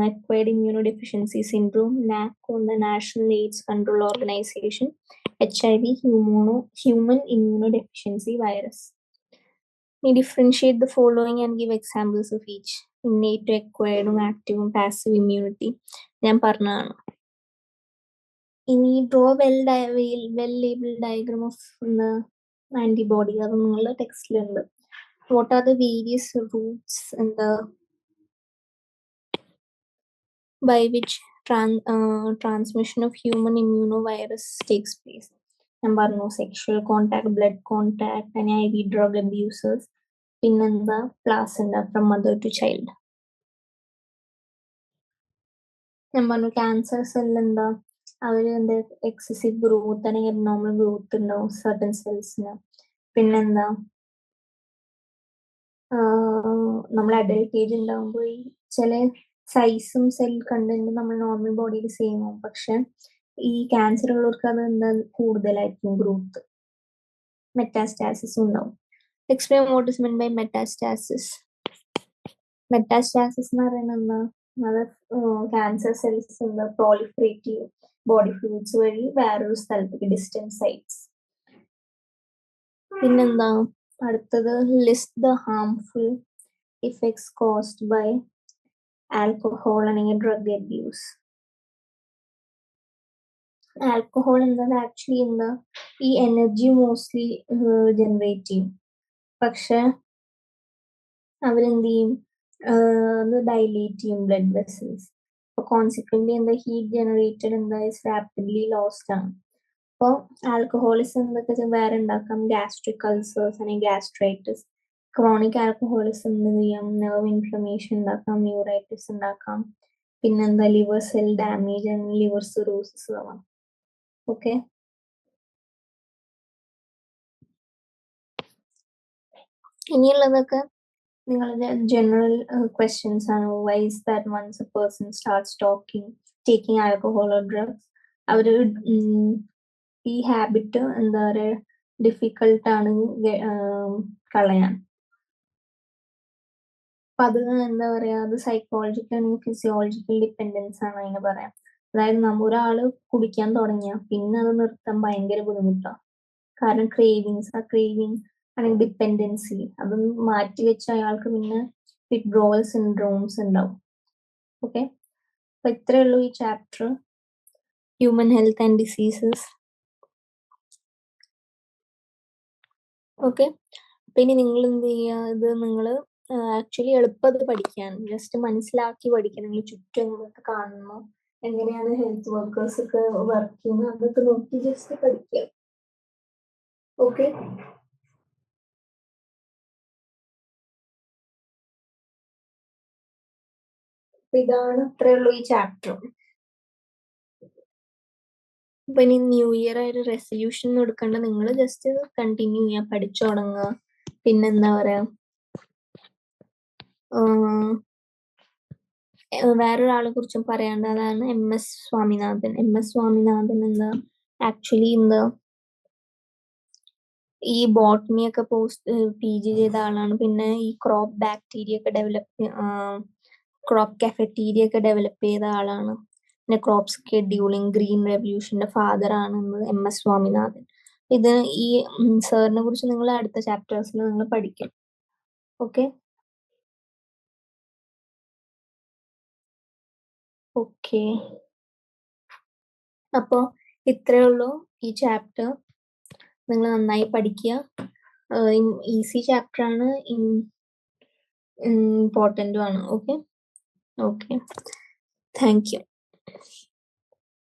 acquired immuno deficiency syndrome, NACO എന്ന national AIDS control organisation. HIV human immuno deficiency virus. We differentiate the following and give examples of each. Innate, acquired, active, passive immunity. ഞാൻ പറഞ്ഞതാണ്. ഇനി draw well labelled diagram of antibody, അത് നിങ്ങളുടെ ടെക്സ്റ്റിലുണ്ട്. What are the various routes by which transmission of human immunovirus takes place? ഞാൻ പറഞ്ഞു sexual contact, blood contact, IV drug abusers. പിന്നെന്താ, placenta from mother to child. ഞാൻ പറഞ്ഞു ക്യാൻസർ സെൽ എന്താ, അവര് എന്താ എക്സസീവ് ഗ്രോത്ത് അല്ലെങ്കിൽ അബ്നോർമൽ ഗ്രോത്ത് ഉണ്ടാവും സർട്ടൻ സെൽസിന്. പിന്നെന്താ, നമ്മൾ അഡൽട്ട് ഏജ് ഉണ്ടാകുമ്പോൾ ഈ ചില സൈസും സെൽ കണ്ടന്റും നമ്മൾ നോർമൽ ബോഡിയിൽ സെയിം ആവും, പക്ഷെ ഈ ക്യാൻസർ ഉള്ളവർക്ക് അത് എന്താ കൂടുതലായിരിക്കും ഗ്രോത്ത്. മെറ്റാസ്റ്റാസിസ് ഉണ്ടാവും. Explain what is meant by metastasis. Metastasis എന്ന് പറയുന്നത് എന്താ, അത് ക്യാൻസർ സെൽസ് എന്താ പ്രോളിഫറേറ്റ് ബോഡി ഫ്ലൂയിഡ്സ് വഴി വേറൊരു സ്ഥലത്തേക്ക്, ഡിസ്റ്റന്റ് സൈറ്റ്സ്. പിന്നെന്താ അടുത്തത്, list the harmful effects caused by alcohol അല്ലെങ്കിൽ ഡ്രഗ് അബ്യൂസ്. ആൽക്കഹോൾ എന്താ, ആക്ച്വലി എന്താ ഈ എനർജി മോസ്റ്റ്ലി ജനറേറ്റ് ചെയ്യും, പക്ഷെ അവരെന്ത് ചെയ്യും, അത് ഡൈലേറ്റ് ചെയ്യും ബ്ലഡ് വെസൽസ്. അപ്പൊ കോൺസിക്വന്റ്ലി എന്താ, ഹീറ്റ് ജനറേറ്റഡ് എന്താ റാപ്പിഡ്ലി ലോസ്റ്റ് ആണ്. അപ്പോൾ ആൽക്കഹോളിസം എന്തൊക്കെ വേറെ ഉണ്ടാക്കാം, ഗ്യാസ്ട്രിക് അൾസേഴ്സ് അല്ലെങ്കിൽ ഗ്യാസ്ട്രൈറ്റിസ്. ക്രോണിക് ആൽക്കഹോളിസം എന്ത് ചെയ്യാം, നെർവ് ഇൻഫ്ലമേഷൻ ഉണ്ടാക്കാം, ന്യൂറൈറ്റിസ് ഉണ്ടാക്കാം. പിന്നെന്താ, ലിവർ സെൽ ഡാമേജ് അല്ലെങ്കിൽ ലിവർ സിറോസിസ് ആവാം. ഓക്കെ, ഇനിയുള്ളതൊക്കെ നിങ്ങളുടെ ജനറൽ ക്വസ്റ്റ്യൻസ് ആണ്. Why is that once a person starts taking alcohol or drugs, അവര് ഈ ഹാബിറ്റ് എന്താ പറയാ ഡിഫിക്കൾട്ടാണ് കളയാൻ. അപ്പൊ അത് എന്താ പറയാ, അത് സൈക്കോളജിക്കൽ അല്ലെങ്കിൽ ഫിസിയോളജിക്കൽ ഡിപ്പെൻഡൻസ് ആണ് അതിന് പറയാം. അതായത് ഒരാള് കുടിക്കാൻ തുടങ്ങിയ പിന്നെ അത് നിർത്താൻ ഭയങ്കര ബുദ്ധിമുട്ടാണ്. കാരണം ക്രേവിങ്സ്, ആ ക്രേവിങ് അല്ലെങ്കിൽ ഡിപ്പെൻഡൻസി അത് മാറ്റി വെച്ച അയാൾക്ക് പിന്നെ വിത്ഡ്രോവൽ സിൻഡ്രോംസ് ഉണ്ടാവും. ഓക്കെ, അപ്പൊ ഇത്രയേ ഉള്ളൂ ഈ chapter, human health and diseases. Okay, അപ്പൊ ഇനി നിങ്ങൾ എന്ത് ചെയ്യുക, ഇത് നിങ്ങൾ ആക്ച്വലി എളുപ്പം പഠിക്കാൻ, ജസ്റ്റ് മനസ്സിലാക്കി പഠിക്കാൻ. നിങ്ങൾ ചുറ്റും എന്തൊക്കെ കാണുന്നു എങ്ങനെയാണ് ഹെൽത്ത് വർക്കേഴ്സ് ഒക്കെ വർക്ക് ചെയ്യുന്നത് അതൊക്കെ നോക്കി ജസ്റ്റ് പഠിക്കുക. ഓക്കെ. ഇതാണ് അത്രയുള്ളൂ ഈ ചാപ്റ്റർ. അപ്പൊ ഇനി ന്യൂ ഇയർ ആയിട്ട് റെസൊല്യൂഷൻ എടുക്കേണ്ട, നിങ്ങൾ ജസ്റ്റ് കണ്ടിന്യൂ ചെയ്യാൻ പഠിച്ചു തുടങ്ങുക. പിന്നെന്താ പറയാ, വേറൊരാളെ കുറിച്ചും പറയാണ്ട്, അതാണ് MS സ്വാമിനാഥൻ. MS സ്വാമിനാഥൻ എന്താ ആക്ച്വലി എന്താ ഈ ബോട്ടണി ഒക്കെ PG ചെയ്ത ആളാണ്. പിന്നെ ഈ ക്രോപ്പ് ബാക്ടീരിയ ഒക്കെ ക്രോപ്പ് കഫറ്റീരിയ ഒക്കെ ഡെവലപ്പ് ചെയ്ത ആളാണ്. പിന്നെ ക്രോപ്പ് സ്കെഡ്യൂളിംഗ്, ഗ്രീൻ റെവല്യൂഷന്റെ ഫാദർ ആണ് MS സ്വാമിനാഥൻ. ഇത് ഈ സാറിനെ കുറിച്ച് നിങ്ങൾ അടുത്ത ചാപ്റ്റേഴ്സിൽ നിങ്ങൾ പഠിക്കും. ഓക്കെ. ഓക്കെ, അപ്പോ ഇത്രയേ ഉള്ളൂ ഈ ചാപ്റ്റർ. നിങ്ങൾ നന്നായി പഠിക്കുക. ഈസി ചാപ്റ്റർ ആണ്, ഇമ്പോർട്ടന്റും ആണ്. ഓക്കെ. Okay, thank you.